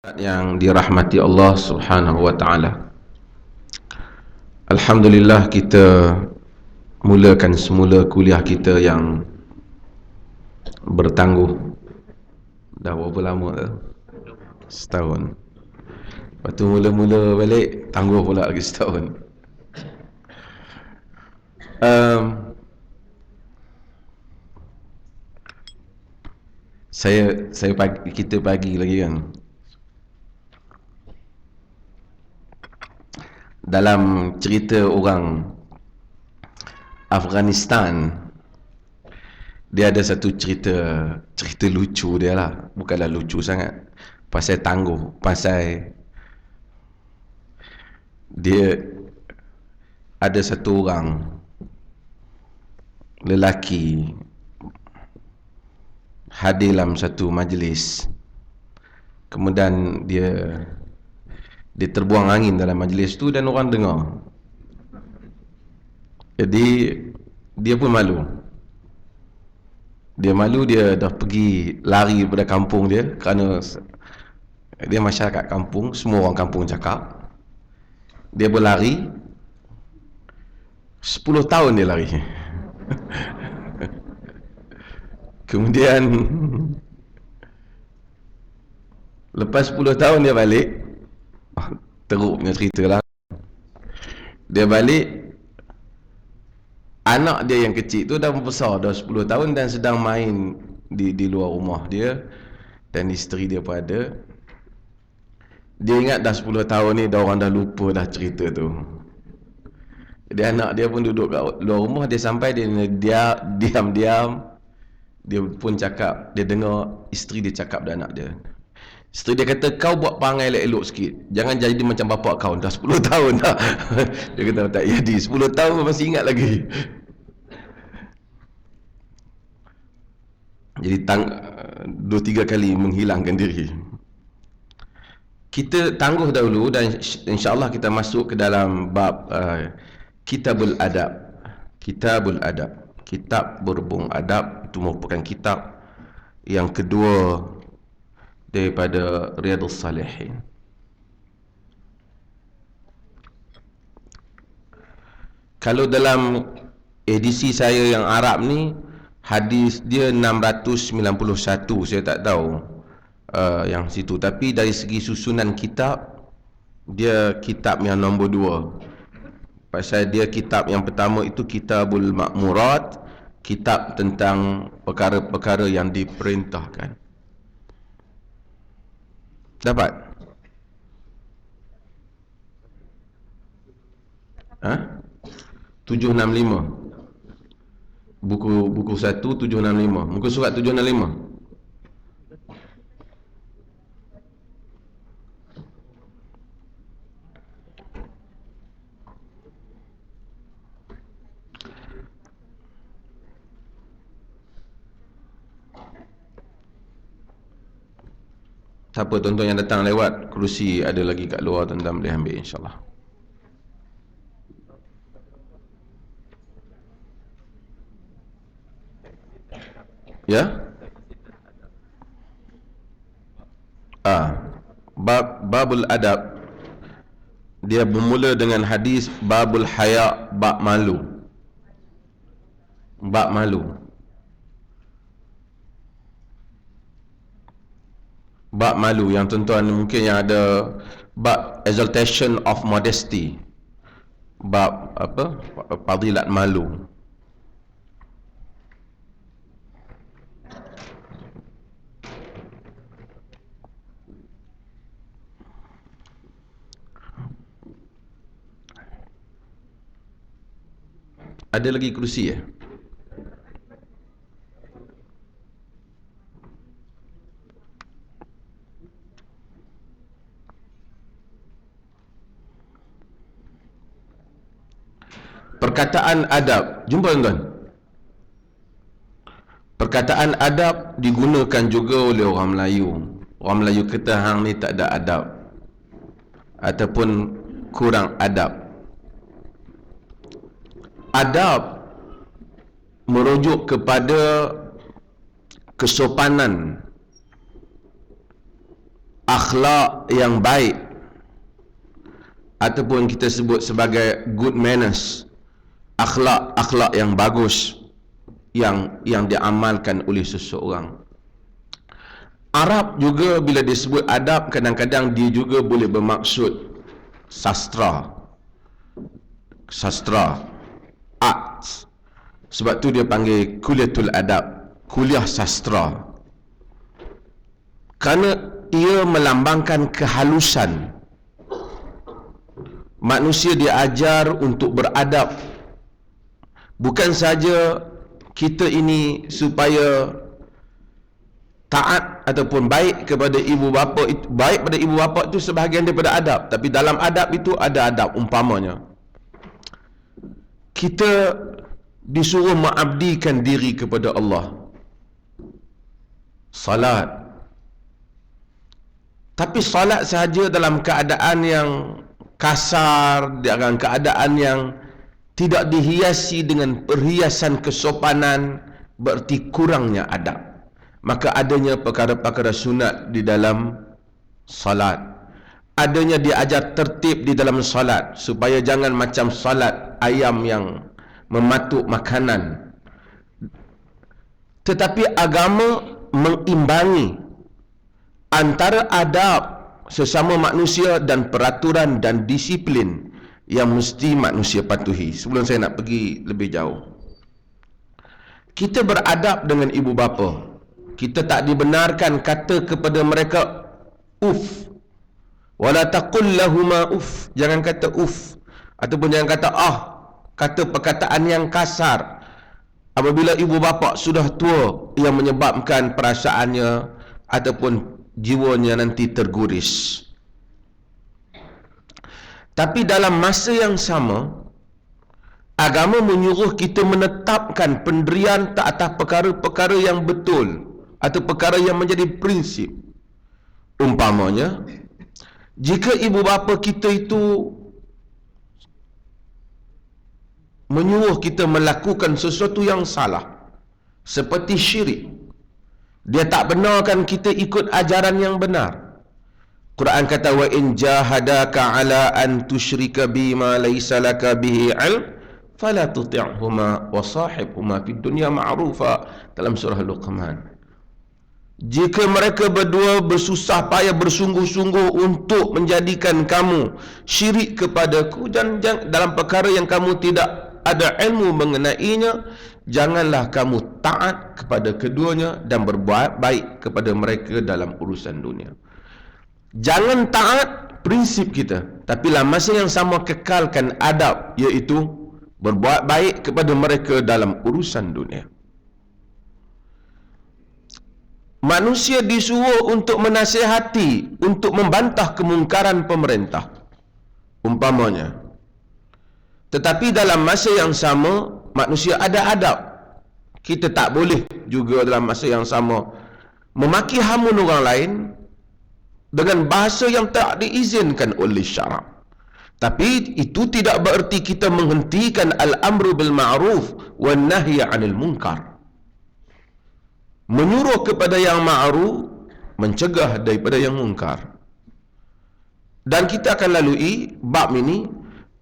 Yang dirahmati Allah Subhanahu wa taala. Alhamdulillah, kita mulakan semula kuliah kita yang bertangguh. Dah berapa lama dah? Setahun. Lepas tu mula-mula balik tangguh pula lagi setahun. Saya pagi, kita pagi lagi kan. Dalam cerita orang Afghanistan, dia ada satu cerita lucu dia lah. Bukanlah lucu sangat, pasal tangguh, pasal dia ada satu orang lelaki hadir dalam satu majlis. Kemudian dia terbuang angin dalam majlis tu dan orang dengar. Jadi dia pun malu. Dia dah pergi lari daripada kampung dia, kerana dia masyarakat kampung, semua orang kampung cakap. Dia berlari 10 tahun dia lari. Kemudian lepas 10 tahun dia balik, teruk punya cerita lah. Dia balik, anak dia yang kecil tu dah besar, dah 10 tahun dan sedang main di luar rumah dia, dan isteri dia pun ada. Dia ingat dah 10 tahun ni dah orang dah lupa dah cerita tu. Jadi anak dia pun duduk kat luar rumah. Dia sampai, dia diam-diam, dia pun cakap, dia dengar isteri dia cakap dengan anak dia. Isteri dia kata, kau buat perangai elok-elok sikit, jangan jadi macam bapak kau, dah 10 tahun dah. Dia kata, tak jadi, 10 tahun masih ingat lagi. Jadi 2-3 kali menghilangkan diri. Kita tangguh dahulu dan insya-Allah kita masuk ke dalam bab Kitabul Adab. Kitabul Adab, kitab berhubung adab. Itu merupakan kitab yang kedua daripada Riyadhus Salihin. Kalau dalam edisi saya yang Arab ni, hadis dia 691, saya tak tahu yang situ. Tapi dari segi susunan kitab, dia kitab yang nombor 2. Pasal dia kitab yang pertama itu Kitabul Ma'murat, kitab tentang perkara-perkara yang diperintahkan. Dapat? Ha? 765. Buku 1 765. Muka surat 765. Siapa tuan-tuan yang datang lewat, kerusi ada lagi kat luar, tuan-tuan boleh ambil insya-Allah. Ya? Babul Adab, dia bermula dengan hadis Babul Haya, bab malu. Bab malu. Bab malu yang tuan-tuan mungkin yang ada bab exaltation of modesty. Bab apa? Fadilat malu. Ada lagi kerusi ya? Perkataan adab, jumpa tuan-tuan. Perkataan adab digunakan juga oleh orang Melayu. Orang Melayu kata hang ni tak ada adab, ataupun kurang adab. Adab merujuk kepada kesopanan akhlak yang baik, ataupun kita sebut sebagai good manners, akhlak yang bagus yang diamalkan oleh seseorang. Arab juga bila disebut adab, kadang-kadang dia juga boleh bermaksud sastra, arts. Sebab tu dia panggil kuliatul adab, kuliah sastra, kerana ia melambangkan kehalusan. Manusia diajar untuk beradab. Bukan saja kita ini supaya taat ataupun baik kepada ibu bapa. Baik pada ibu bapa itu sebahagian daripada adab, tapi dalam adab itu ada adab. Umpamanya kita disuruh mengabdikan diri kepada Allah, salat. Tapi salat sahaja dalam keadaan yang kasar, dalam keadaan yang tidak dihiasi dengan perhiasan kesopanan, berarti kurangnya adab. Maka adanya perkara-perkara sunat di dalam salat, adanya diajar tertib di dalam salat, supaya jangan macam salat ayam yang mematuk makanan. Tetapi agama mengimbangi antara adab sesama manusia dan peraturan dan disiplin yang mesti manusia patuhi. Sebelum saya nak pergi lebih jauh, kita beradab dengan ibu bapa. Kita tak dibenarkan kata kepada mereka uf, wala taqul lahuma uf, jangan kata uf, ataupun jangan kata kata perkataan yang kasar apabila ibu bapa sudah tua, yang menyebabkan perasaannya ataupun jiwanya nanti terguris. Tapi dalam masa yang sama, agama menyuruh kita menetapkan pendirian tak atas perkara-perkara yang betul atau perkara yang menjadi prinsip. Umpamanya, jika ibu bapa kita itu menyuruh kita melakukan sesuatu yang salah, seperti syirik, dia tak benarkan kita ikut ajaran yang benar. Quran kata, wa in jahadaka ala an tusyrika bima laysa laka bihi ilm fala tuti'huma wa sahibhuma fid dunya ma'rufa, dalam surah Luqman. Jika mereka berdua bersusah payah bersungguh-sungguh untuk menjadikan kamu syirik kepadaku, dan dalam perkara yang kamu tidak ada ilmu mengenainya, janganlah kamu taat kepada keduanya dan berbuat baik kepada mereka dalam urusan dunia. Jangan taat prinsip kita, tapi dalam masa yang sama kekalkan adab, iaitu berbuat baik kepada mereka dalam urusan dunia. Manusia disuruh untuk menasihati, untuk membantah kemungkaran pemerintah, umpamanya. Tetapi dalam masa yang sama, manusia ada adab. Kita tak boleh juga dalam masa yang sama memaki hamun orang lain dengan bahasa yang tak diizinkan oleh syarak. Tapi itu tidak bererti kita menghentikan al-amru bil ma'ruf wan nahyi 'anil munkar. Menyuruh kepada yang ma'ruf, mencegah daripada yang mungkar. Dan kita akan lalui bab ini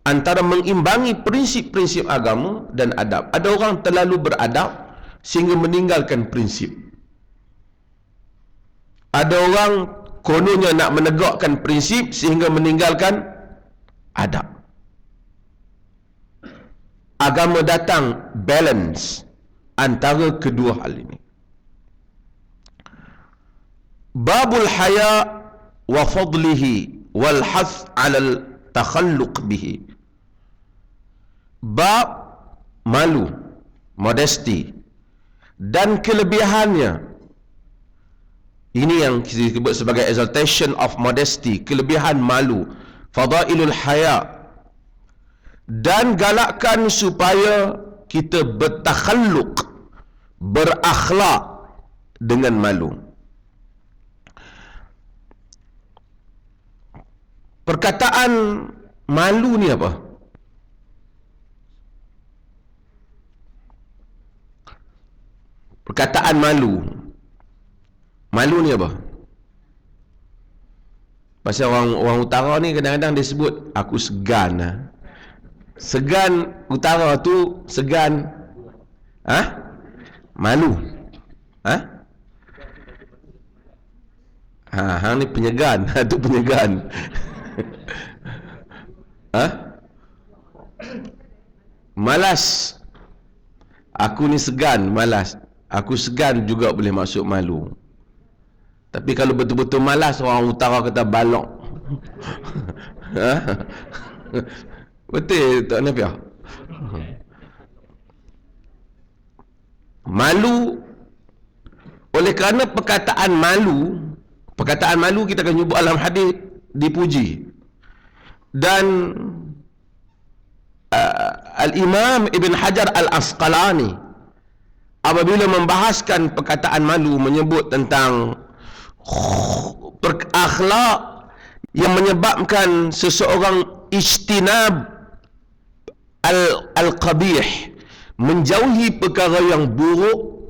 antara mengimbangi prinsip-prinsip agama dan adab. Ada orang terlalu beradab sehingga meninggalkan prinsip. Ada orang kononnya nak menegakkan prinsip sehingga meninggalkan adab. Agama datang balance antara kedua hal ini. Babul haya wa fadlihi wal hath 'ala takhalluq bihi. Bab malu, modesty, dan kelebihannya. Ini yang disebut sebagai exaltation of modesty, kelebihan malu, fadailul haya, dan galakkan supaya kita bertakhalluq, berakhlak dengan malu. Perkataan malu ni apa? Perkataan malu. Malu ni apa? Pasal orang utara ni kadang-kadang dia sebut aku segan lah. Segan utara tu segan malu. Hang ni penyegan. Tu penyegan. Malas. Aku ni segan, malas. Aku segan juga boleh masuk malu. Tapi kalau betul-betul malas, orang utara kata balok. Betul tak Nafiah? Malu. Oleh kerana perkataan malu kita akan jumpa dalam hadis dipuji. Dan Al-Imam Ibn Hajar Al-Asqalani apabila membahaskan perkataan malu menyebut tentang akhlak yang menyebabkan seseorang ijtinab al-qabih, menjauhi perkara yang buruk,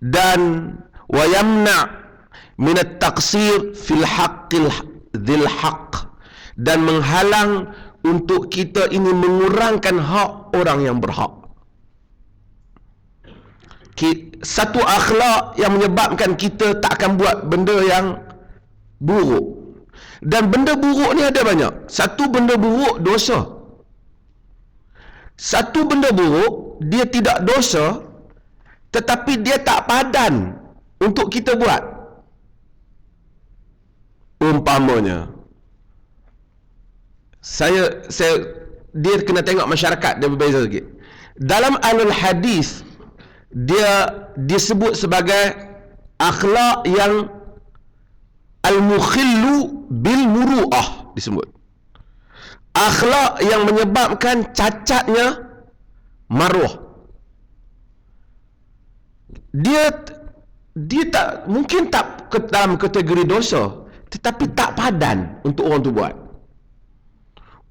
dan wayamna min at-taqsir fil haqqil dzil haqq, dan menghalang untuk kita ini mengurangkan hak orang yang berhak. Satu akhlak yang menyebabkan kita tak akan buat benda yang buruk. Dan benda buruk ni ada banyak. Satu benda buruk dosa. Satu benda buruk dia tidak dosa, tetapi dia tak padan untuk kita buat. Umpamanya dia kena tengok masyarakat dia berbeza sikit. Dalam alul hadis dia disebut sebagai akhlak yang al-mukhillu bil muru'ah, disebut akhlak yang menyebabkan cacatnya maruah. Dia tak mungkin tak dalam kategori dosa, tetapi tak padan untuk orang tu buat.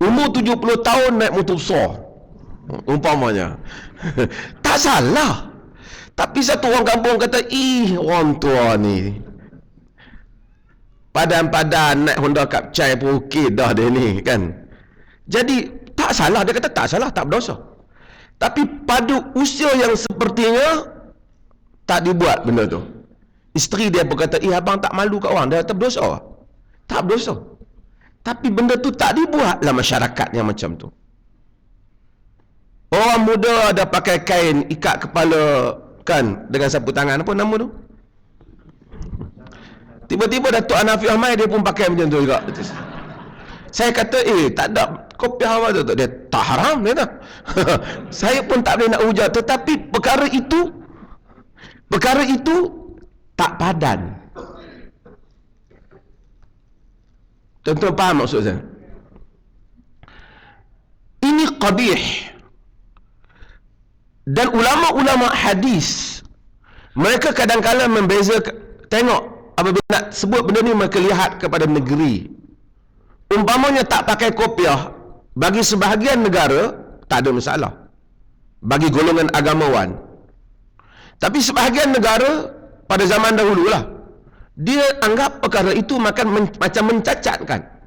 Umur 70 tahun naik motor besar umpamanya tak salah, tapi satu orang kampung kata, orang tua ni padan-padan naik Honda Kapcai pun okey dah dia ni kan. Jadi tak salah, dia kata tak salah, tak berdosa. Tapi pada usia yang sepertinya tak dibuat benda tu. Isteri dia pun kata, abang tak malu kat orang. Dia kata berdosa. Tak berdosa. Tapi benda tu tak dibuat lah masyarakat yang macam tu. Orang muda ada pakai kain ikat kepala kan dengan sapu tangan, apa nama tu? Tiba-tiba Datuk Hanafi Ahmad dia pun pakai macam tu juga. Saya kata tak ada kopiah apa tu. Dia tak haram dia tak. Saya pun tak boleh nak hujat, tetapi perkara itu tak padan. Tuan-tuan faham maksud saya? Ini qabih. Dan ulama-ulama hadis mereka kadang-kadang membeza, tengok apabila nak sebut benda ni mereka lihat kepada negeri. Umpamanya tak pakai kopiah, bagi sebahagian negara tak ada masalah, bagi golongan agamawan. Tapi sebahagian negara pada zaman dahulu lah, dia anggap perkara itu macam mencacatkan.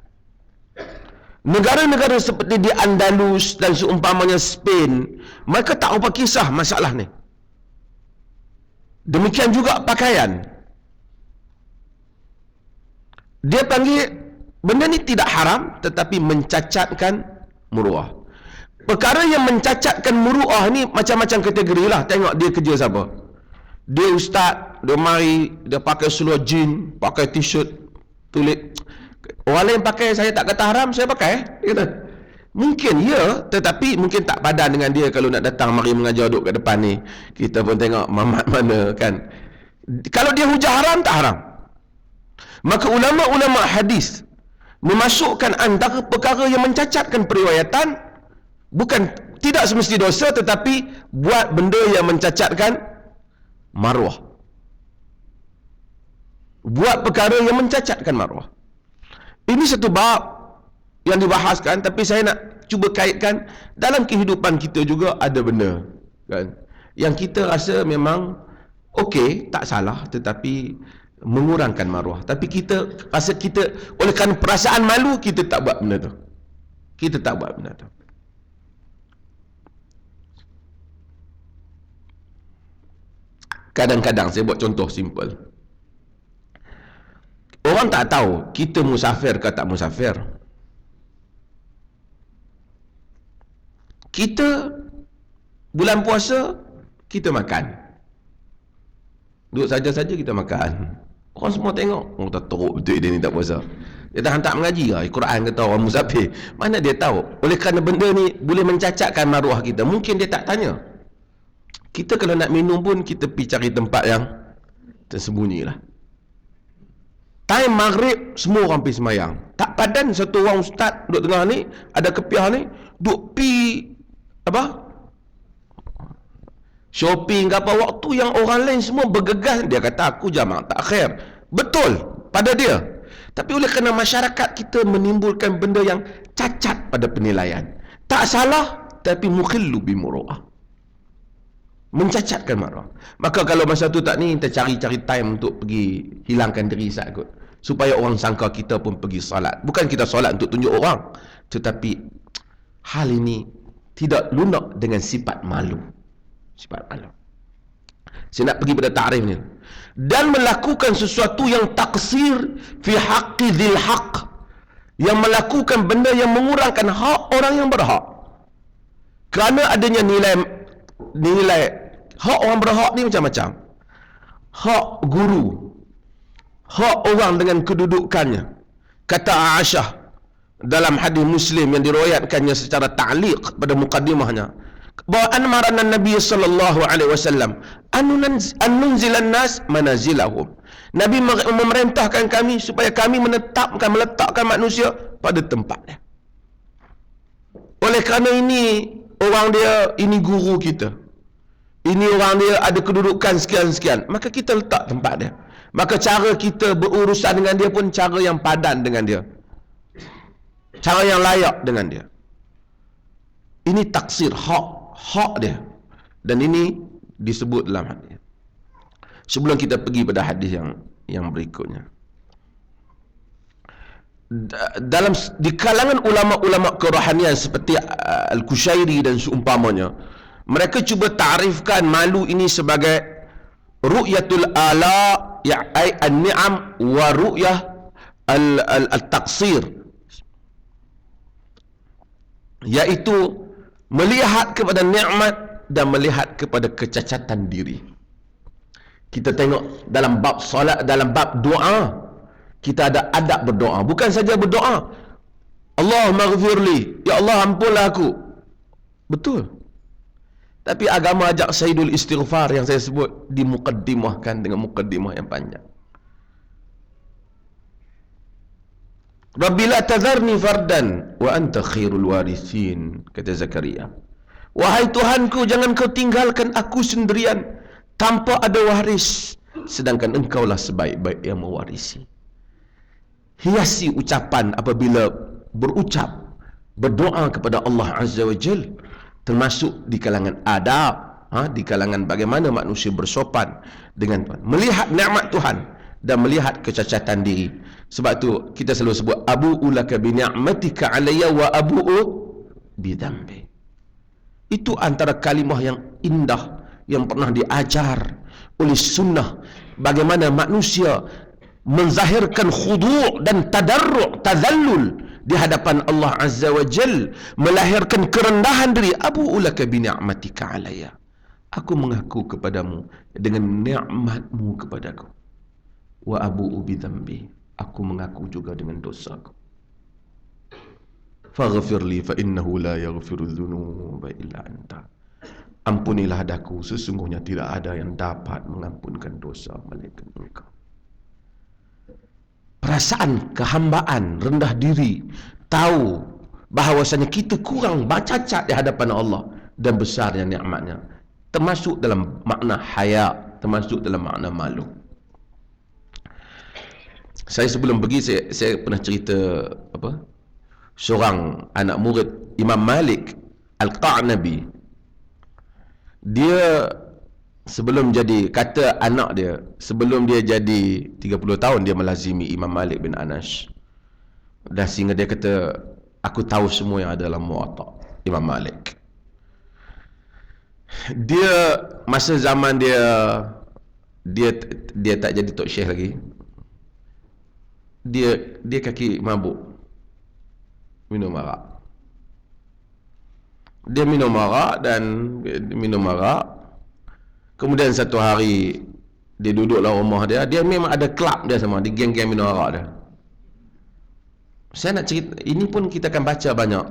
Negara-negara seperti di Andalus dan seumpamanya Spain, mereka tak apa kisah masalah ni. Demikian juga pakaian. Dia panggil benda ni tidak haram, tetapi mencacatkan muruah. Perkara yang mencacatkan muruah ni macam-macam kategori lah. Tengok dia kerja siapa. Dia ustaz, dia mari, dia pakai seluar jean, pakai t-shirt, tulis. Orang lain pakai, saya tak kata haram, saya pakai. Dia kata, mungkin ya, tetapi mungkin tak padan dengan dia kalau nak datang mari mengajar duduk kat depan ni. Kita pun tengok mamat mana kan. Kalau dia hujah haram, tak haram. Maka ulama-ulama hadis memasukkan antara perkara yang mencacatkan periwayatan, bukan tidak semesti dosa, tetapi buat benda yang mencacatkan maruah. Buat perkara yang mencacatkan maruah. Ini satu bab yang dibahaskan, tapi saya nak cuba kaitkan dalam kehidupan kita juga ada benda kan yang kita rasa memang okey, tak salah, tetapi mengurangkan maruah. Tapi kita rasa kita, oleh kerana perasaan malu, kita tak buat benda tu. Kita tak buat benda tu. Kadang-kadang saya buat contoh simple. Orang tak tahu kita musafir ke tak musafir. Kita bulan puasa, kita makan. Duduk saja-saja kita makan. Orang semua tengok, orang tak teruk betul dia ni tak puasa. Dia tak hantar mengaji lah. Quran kata orang musafir. Mana dia tahu? Oleh kerana benda ni boleh mencacatkan maruah kita. Mungkin dia tak tanya. Kita kalau nak minum pun, kita pergi cari tempat yang tersembunyi lah. Time maghrib, semua orang pergi semayang. Tak padan satu orang ustaz duduk tengah ni, ada kepiah ni, duduk pergi apa? Shopping ke apa, waktu yang orang lain semua bergegas. Dia kata aku jamak takhir. Betul pada dia. Tapi oleh kerana masyarakat kita menimbulkan benda yang cacat pada penilaian. Tak salah, tapi mukhillu bimuru'ah, mencacatkan maruah. Maka kalau masa tu tak ni, kita cari-cari time untuk pergi hilangkan diri saat kot, supaya orang sangka kita pun pergi salat. Bukan kita salat untuk tunjuk orang, tetapi hal ini tidak lunak dengan sifat malu. Sifat malu. Saya nak pergi pada ta'rif ni. Dan melakukan sesuatu yang taksir fi haqqi dzil haqq, yang melakukan benda yang mengurangkan hak orang yang berhak. Kerana adanya nilai hak orang berhak ni macam-macam. Hak guru, hak orang dengan kedudukannya. Kata Aisyah dalam hadis Muslim yang diriwayatkannya secara ta'liq pada mukaddimahnya, bahawa anmarana Nabi sallallahu alaihi wasallam an nunzilan nas manazilahum. Nabi memerintahkan kami supaya kami meletakkan manusia pada tempatnya. Oleh kerana ini orang dia, ini guru kita, ini orang dia ada kedudukan sekian-sekian, maka kita letak tempat dia. Maka cara kita berurusan dengan dia pun cara yang padan dengan dia, cara yang layak dengan dia. Ini taksir hak dia. Dan ini disebut dalam hadis. Sebelum kita pergi pada hadis yang berikutnya, dalam di kalangan ulama-ulama kerohanian seperti Al-Kushairi dan seumpamanya, mereka cuba ta'rifkan malu ini sebagai ru'yatul ala, ya'ai an-ni'am, wa ru'yah al-taqsir, iaitu melihat kepada nikmat dan melihat kepada kecacatan diri. Kita tengok dalam bab solat, dalam bab doa, kita ada adab berdoa. Bukan saja berdoa, Allahumma ghfirli, ya Allah ampunlah aku. Betul. Tapi agama ajak Sayyidul Istighfar yang saya sebut, dimukaddimahkan dengan mukaddimah yang panjang. Rabbi la tadharni fardan wa anta khairul warithin, kata Zakaria. Wahai Tuhanku, jangan kau tinggalkan aku sendirian tanpa ada waris, sedangkan engkaulah sebaik-baik yang mewarisi. Hiasi ucapan apabila berucap, berdoa kepada Allah Azza wa Jal, termasuk di kalangan adab, di kalangan bagaimana manusia bersopan dengan Tuhan, melihat nikmat Tuhan dan melihat kecacatan diri. Sebab tu kita selalu sebut abu'u laka bi ni'matika alayya wa abu'u bi dhanbi. Itu antara kalimah yang indah yang pernah diajar oleh sunnah, bagaimana manusia menzahirkan khudu' dan tadarru', tadhallul di hadapan Allah Azza wa Jal, melahirkan kerendahan diri. Abu'u laka bi ni'matika alayya, aku mengaku kepadamu dengan nikmatmu kepadaku. Wa abu'u bi dhanbi, aku mengaku juga dengan dosaku. Faghfirli fa innahu la yaghfiru dzunuba illa anta, ampunilah daku, sesungguhnya tidak ada yang dapat mengampunkan dosa melainkan engkau. Perasaan kehambaan, rendah diri, tahu bahawasanya kita kurang, cacat di hadapan Allah dan besarnya nikmatnya, termasuk dalam makna haya, termasuk dalam makna malu. Saya sebelum pergi, saya pernah cerita seorang anak murid Imam Malik Al-Qa'nabi. Dia sebelum jadi, kata anak dia, sebelum dia jadi 30 tahun dia melazimi Imam Malik bin Anas. Dan sehingga dia kata, aku tahu semua yang ada dalam Muwatta Imam Malik. Dia masa zaman dia tak jadi tok syekh lagi. Dia kaki mabuk, minum arak. Dia minum arak dan minum arak. Kemudian satu hari dia duduklah rumah dia. Dia memang ada kelab dia sama, di geng-geng minum arak dia. Saya nak cerita, ini pun kita akan baca banyak,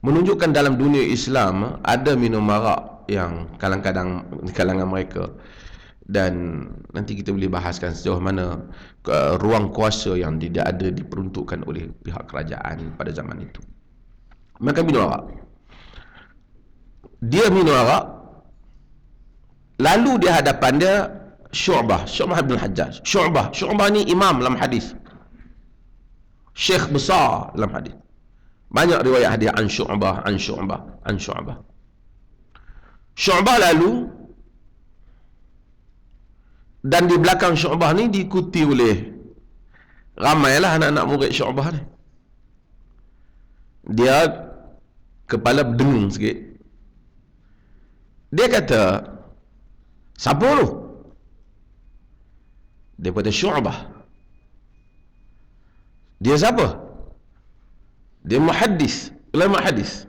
menunjukkan dalam dunia Islam ada minum arak yang kadang-kadang di kalangan mereka. Dan nanti kita boleh bahaskan sejauh mana ruang kuasa yang tidak ada diperuntukkan oleh pihak kerajaan pada zaman itu. Maka minum arak. Dia minum arak, lalu di hadapan dia Syu'bah bin Hajjaj. Syu'bah ni imam dalam hadis, syekh besar dalam hadis. Banyak riwayat hadis an Syu'bah. Syu'bah lalu, dan di belakang Syu'bah ni diikuti oleh ramailah anak-anak murid Syu'bah ni. Dia kepala berdengung sikit. Dia kata, siapa lu? Dia kata Syu'bah. Dia siapa? Dia muhaddis, ulama hadis.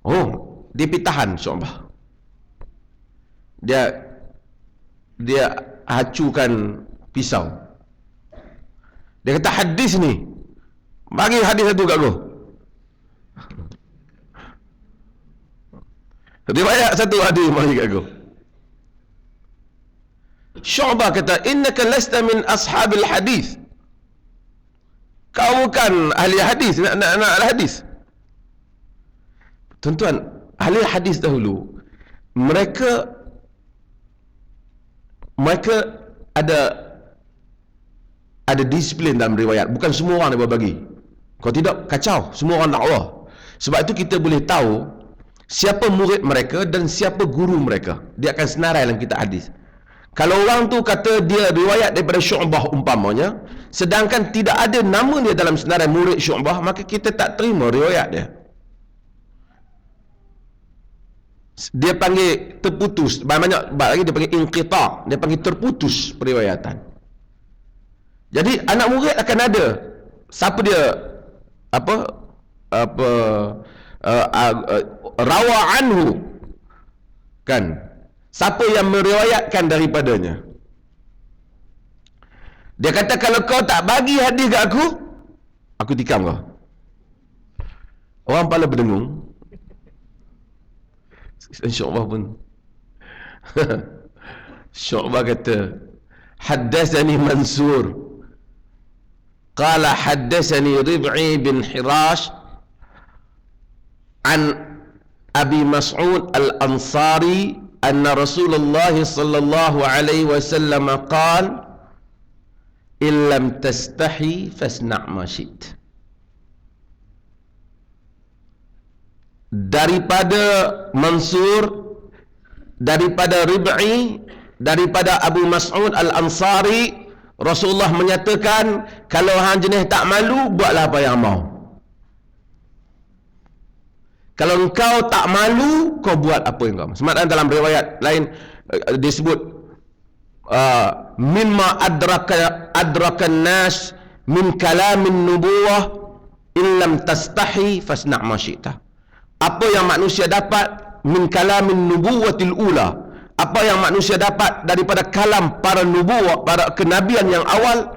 Oh, dia pitahan Syu'bah. Dia hacukan pisau. Dia kata, hadis ni, bagi hadis satu kat aku. Riwayat satu hadis bagi kat aku. Syu'bah kata, innaka lasta min ashabil hadis. Kau bukan ahli hadis, nak ahli hadis. Tuan-tuan, ahli hadis dahulu, mereka ada disiplin dalam riwayat. Bukan semua orang dia berbagi. Kalau tidak, kacau. Semua orang dakwah. Sebab itu kita boleh tahu siapa murid mereka dan siapa guru mereka. Dia akan senarai dalam kitab hadis. Kalau orang tu kata dia riwayat daripada Syu'bah umpamanya, sedangkan tidak ada nama dia dalam senarai murid Syu'bah, maka kita tak terima riwayat dia. Dia panggil terputus. Banyak lagi dia panggil inqita'. Dia panggil terputus periwayatan. Jadi anak murid akan ada siapa dia, rawa anhu, kan, siapa yang meriwayatkan daripadanya. Dia kata, kalau kau tak bagi hadis kat aku tikam kau. Orang pala berdengung. Syu'bah pun Syu'bah kata, haddatsani Mansur qala haddatsani Rib'i bin Hirash an Abi Mas'ud al-Ansari anna Rasulullah sallallahu alaihi wasallam qala in lam tastahi fasna' ma syi'ta. Daripada Mansur, daripada Rib'i, daripada Abu Mas'ud al-Ansari, Rasulullah menyatakan, kalau hang jenis tak malu, buatlah apa yang mau. Kalau engkau tak malu, kau buat apa yang kau mau. Sebab dalam riwayat lain disebut mimma adraka nas min kalamin nubuwah illam tastahi fasna' ma syi'ta. Apa yang manusia dapat min kalamin nubuwatil ula, apa yang manusia dapat daripada kalam para nubuwah, para kenabian yang awal,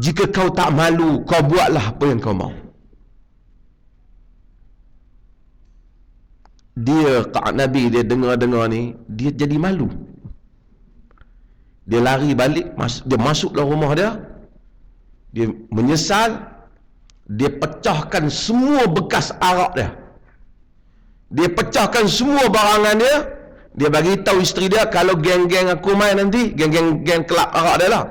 jika kau tak malu, kau buatlah apa yang kau mau. Dia, Nabi, dia dengar ni, dia jadi malu. Dia lari balik, dia masuk dalam rumah dia, dia menyesal, dia pecahkan semua bekas arak dia, dia pecahkan semua barangan dia. Dia bagi tahu isteri dia, kalau geng-geng aku main nanti, geng kelab arak dia lah,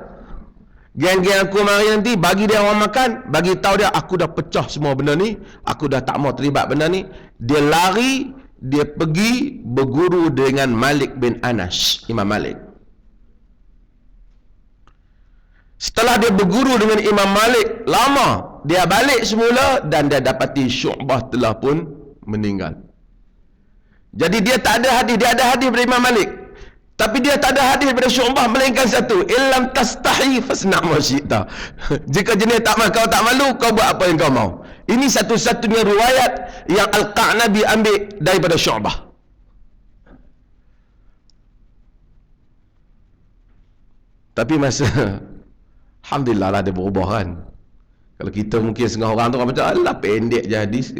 geng-geng aku mari nanti, bagi dia orang makan, bagi tahu dia, aku dah pecah semua benda ni, aku dah tak mau terlibat benda ni. Dia lari, dia pergi berguru dengan Malik bin Anas, Imam Malik. Setelah dia berguru dengan Imam Malik lama, dia balik semula dan dia dapati Syu'bah telah pun meninggal. Jadi dia tak ada hadis, dia ada hadis daripada Imam Malik, tapi dia tak ada hadis daripada Syu'bah melainkan satu, illam tastahi fasna' ma syi'ta. Jika jenis kau tak malu, kau buat apa yang kau mau. Ini satu-satunya riwayat yang Al-Qa'nabi ambil daripada Syu'bah. Tapi masa alhamdulillah lah dia berubah kan. Kalau kita mungkin setengah orang tu orang macam alah pendek je hadis.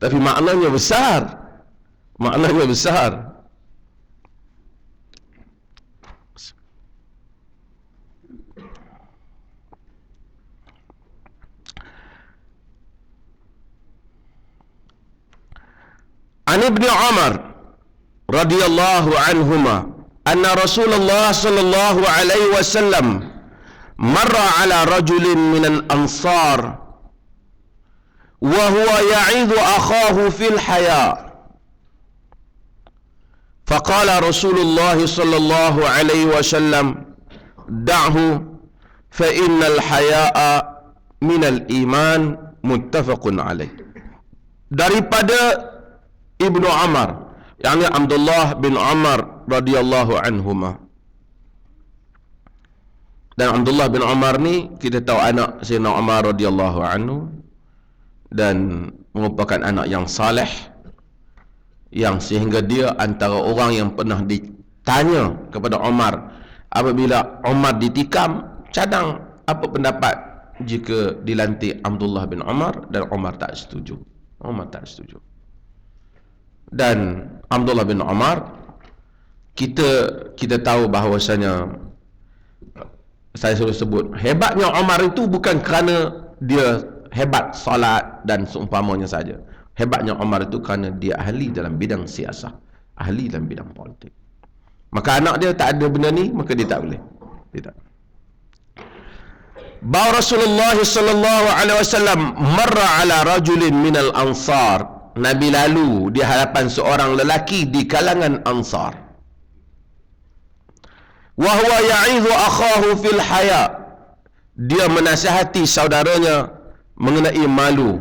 Tapi maknanya besar. Maknanya besar. An Ibn Umar radhiyallahu anhuma anna Rasulullah sallallahu alaihi wasallam marra ala rajulin minal ansar wa huwa ya'idhu akhahu fil haya faqala Rasulullah sallallahu alaihi wasallam da'hu fa innal haya'a minal iman, muttafaqun alaih. Daripada Ibnu Umar, yakni Abdullah bin Umar radhiyallahu anhuma. Dan Abdullah bin Umar ni kita tahu anak Sayyidina Umar radhiyallahu anhu dan merupakan anak yang saleh, yang sehingga dia antara orang yang pernah ditanya kepada Umar apabila Umar ditikam, cadang apa pendapat jika dilantik Abdullah bin Umar, dan Umar tak setuju. Umar tak setuju. Dan Abdullah bin Umar, kita tahu bahawasanya, saya selalu sebut, hebatnya Umar itu bukan kerana dia hebat salat dan seumpamanya saja. Hebatnya Umar itu kerana dia ahli dalam bidang siasah, ahli dalam bidang politik. Maka anak dia tak ada benda ni, maka dia tak boleh. Dia tak. Bahawa Rasulullah sallallahu alaihi wasallam marra ala rajulin minal ansar, Nabi lalu di hadapan seorang lelaki di kalangan Ansar. Wa huwa ya'idhu akhahu fil haya. Dia menasihati saudaranya mengenai malu.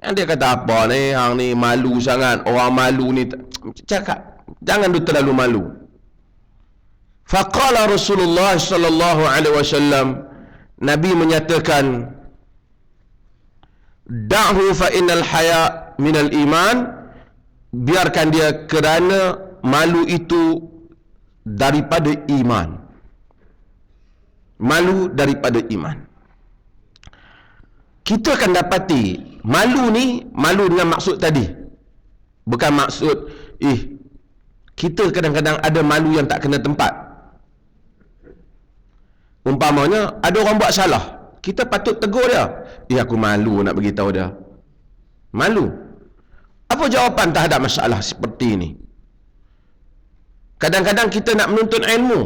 Yang dia kata apa ni, hang ni malu sangat, orang malu ni. Cakap, jangan tu terlalu malu. Faqala Rasulullah sallallahu alaihi wasallam, Nabi menyatakan, da'hu fa innal haya minal iman, biarkan dia kerana malu itu daripada iman. Malu daripada iman. Kita akan dapati malu ni, malu dengan maksud tadi, bukan maksud kita kadang-kadang ada malu yang tak kena tempat. Umpamanya ada orang buat salah, kita patut tegur dia. Aku malu nak beritahu dia. Malu. Apa jawapan terhadap masalah seperti ini? Kadang-kadang kita nak menuntut ilmu.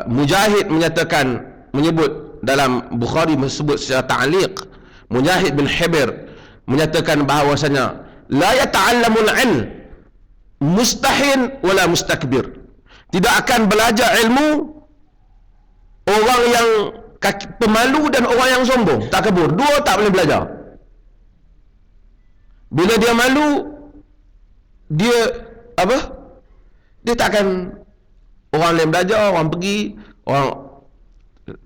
Mujahid menyebut dalam Bukhari, sebut secara ta'liq, Mujahid bin Hibir menyatakan bahawasanya la yata'allamul ilm mustahin wala mustakbir. Tidak akan belajar ilmu orang yang pemalu dan orang yang sombong, takabur. Dua tak boleh belajar. Bila dia malu, dia apa? Dia takkan, orang lain belajar, orang pergi, orang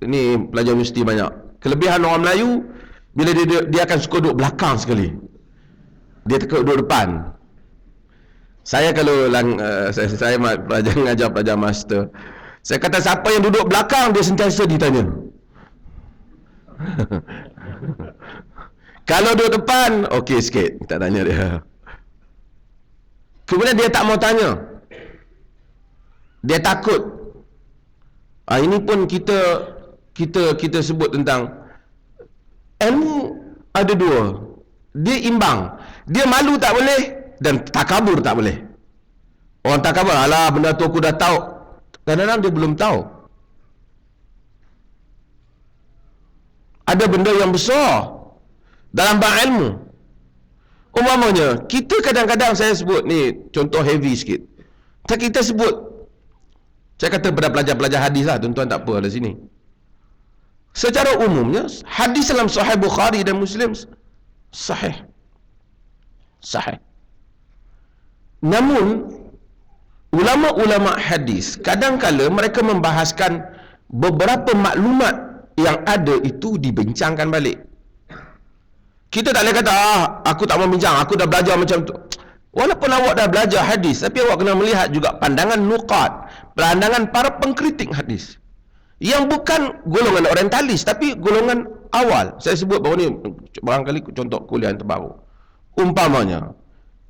ni pelajar universiti banyak. Kelebihan orang Melayu, bila dia akan suka duduk belakang sekali. Dia tak duduk depan. Saya kalau saya pelajar mengajar pelajar master, saya kata siapa yang duduk belakang dia sentiasa ditanya. Kalau duduk depan, okey sikit, tak tanya dia. Kemudian dia tak mau tanya, dia takut. Ini pun kita sebut tentang ilmu ada dua. Dia imbang. Dia malu tak boleh dan takabur tak boleh. Orang takabur, alah benda tu aku dah tahu. Kadang-kadang dia belum tahu. ada benda yang besar dalam bab ilmu. Umpamanya, kita kadang-kadang saya sebut ni contoh heavy sikit. Kita sebut, saya kata pada pelajar-pelajar hadis lah, tuan-tuan tak apa di sini. Secara umumnya, hadis dalam Sahih Bukhari dan Muslim sahih. Sahih. Namun, ulama-ulama hadis kadang-kala mereka membahaskan beberapa maklumat yang ada itu dibincangkan balik. Kita tak boleh kata, aku tak mau bincang, aku dah belajar macam tu. Walaupun awak dah belajar hadis, tapi awak kena melihat juga pandangan nuqat, pandangan para pengkritik hadis, yang bukan golongan orientalis, tapi golongan awal. Saya sebut baru ni, barangkali contoh kuliah yang terbaru. Umpamanya,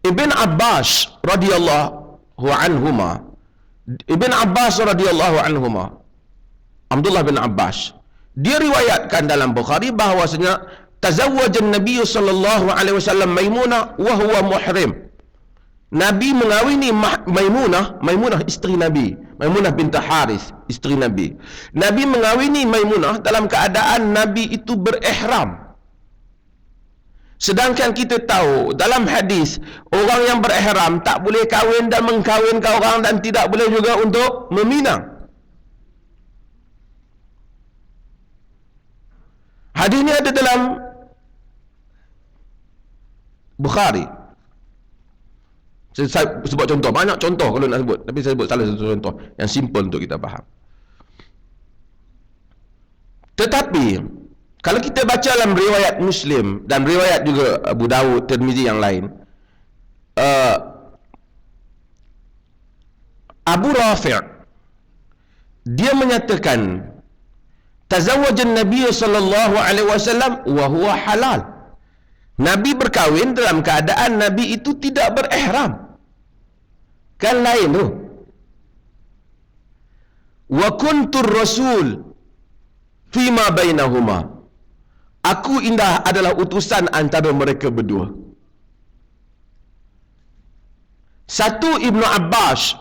Ibn Abbas radhiyallahu anhuma, Ibn Abbas radhiyallahu anhuma, Abdullah bin Abbas, dia riwayatkan dalam Bukhari bahawasanya tazawwajan Nabi sallallahu alaihi wasallam Maimunah wa huwa muhrim. Nabi mengawini Maimunah isteri Nabi, Maimunah bint Harith isteri Nabi. Nabi mengawini Maimunah dalam keadaan Nabi itu berihram. Sedangkan kita tahu dalam hadis, orang yang berihram tak boleh kahwin dan mengkahwinkan orang, dan tidak boleh juga untuk meminang. Hadis ini ada dalam Bukhari. Saya sebut contoh, banyak contoh kalau nak sebut, tapi saya sebut salah satu contoh yang simple untuk kita faham. Tetapi kalau kita baca dalam riwayat Muslim dan riwayat juga Abu Dawud, Tirmizi yang lain, Abu Rafi' dia menyatakan tazawwajan Nabi sallallahu alaihi wasallam wa huwa halal. Nabi berkahwin dalam keadaan Nabi itu tidak berihram. Kan lain tu. Wa kuntur rasul fima bainahuma. Aku indah adalah utusan antara mereka berdua. Satu Ibnu Abbas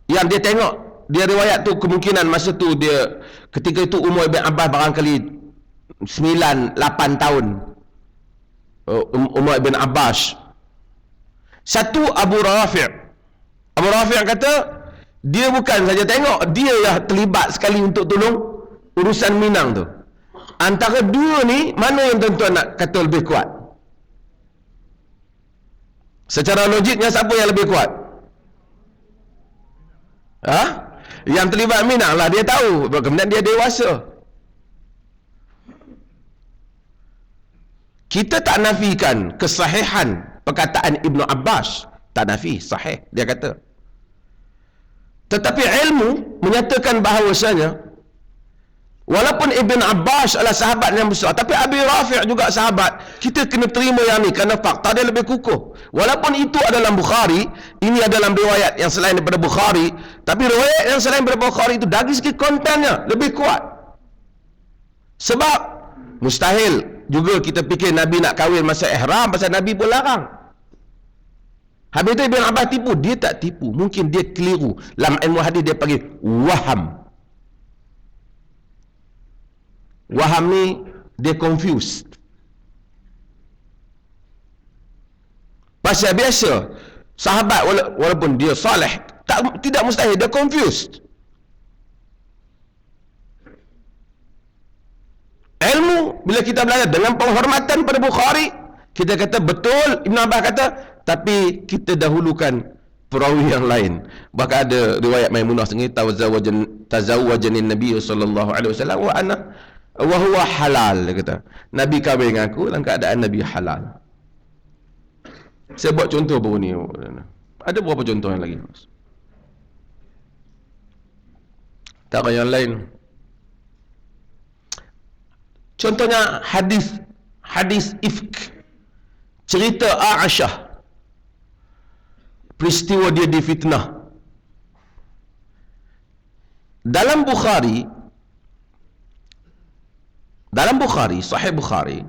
yang dia tengok, dia riwayat tu kemungkinan masa tu dia ketika itu umur Ibn Abbas barangkali 9-8 tahun. Umar bin Abbas. Satu Abu Rafi'. Abu Rafi' kata dia bukan saja tengok, dia yang terlibat sekali untuk tolong urusan minang tu. Antara dua ni, mana yang tuan-tuan nak kata lebih kuat? Secara logiknya siapa yang lebih kuat? Yang terlibat minang lah, dia tahu, kemudian dia dewasa. Kita tak nafikan kesahihan perkataan Ibnu Abbas, tak nafi, sahih dia kata. Tetapi ilmu menyatakan bahawasanya walaupun Ibn Abbas adalah sahabat yang besar, tapi Abi Rafi' juga sahabat, kita kena terima yang ni kerana fakta dia lebih kukuh. Walaupun itu adalah Bukhari, ini adalah riwayat yang selain daripada Bukhari, tapi riwayat yang selain daripada Bukhari itu dari segi kontennya lebih kuat. Sebab mustahil juga kita fikir Nabi nak kahwin masa ihram, pasal Nabi pun larang. Habis tu Ibn Abbas tipu, dia tak tipu, mungkin dia keliru. Dalam ilmu hadis dia panggil waham. Waham ni dia confused. Pasal biasa sahabat walaupun dia soleh, tidak mustahil dia confused. Ilmu bila kita belajar dengan penghormatan pada Bukhari, kita kata betul Ibn Abbas kata, tapi kita dahulukan perawi yang lain. Bahkan ada riwayat Maimunah sendiri, tazawwajanin Nabi sallallahu alaihi wasallam wa ana wa huwa halal, dia kata Nabi kahwin dengan aku dalam keadaan Nabi halal. Saya buat contoh baru ni. Ada berapa contoh yang lagi? Tak ada yang lain. Contohnya hadis ifk, cerita Aisyah, peristiwa dia difitnah. Dalam Bukhari, Sahih Bukhari,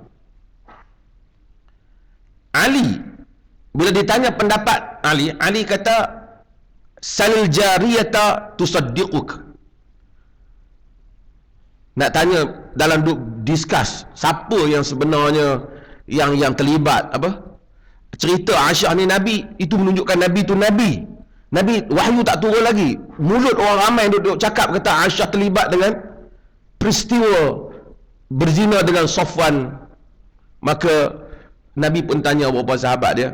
Ali bila ditanya pendapat Ali kata salil jariyata tusaddiquk. Nak tanya dalam discuss siapa yang sebenarnya yang terlibat cerita Aisyah ni Nabi, itu menunjukkan Nabi tu Nabi. Wahyu tak turun lagi. Mulut orang ramai duduk cakap kata Aisyah terlibat dengan peristiwa berzina dengan Safwan. Maka Nabi pun tanya beberapa sahabat dia,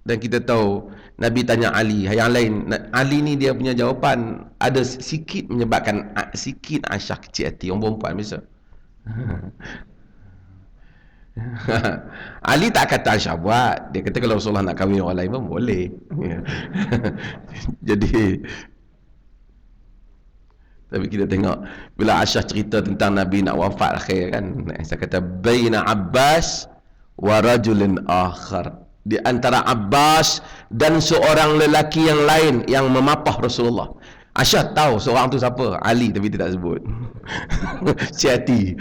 dan kita tahu Nabi tanya Ali, yang lain. Ali ni dia punya jawapan ada sikit menyebabkan sikit Aisyah kecil hati. Orang perempuan biasa. Ali tak kata Aisyah buat. Dia kata kalau Rasulullah nak kahwin orang lain pun boleh. Jadi tapi kita tengok bila Aisyah cerita tentang Nabi nak wafat akhir kan, Aisyah kata baina Abbas wa rajulin akhar, di antara Abbas dan seorang lelaki yang lain yang memapah Rasulullah. Aisyah tahu seorang tu siapa, Ali, tapi tidak sebut. Hati.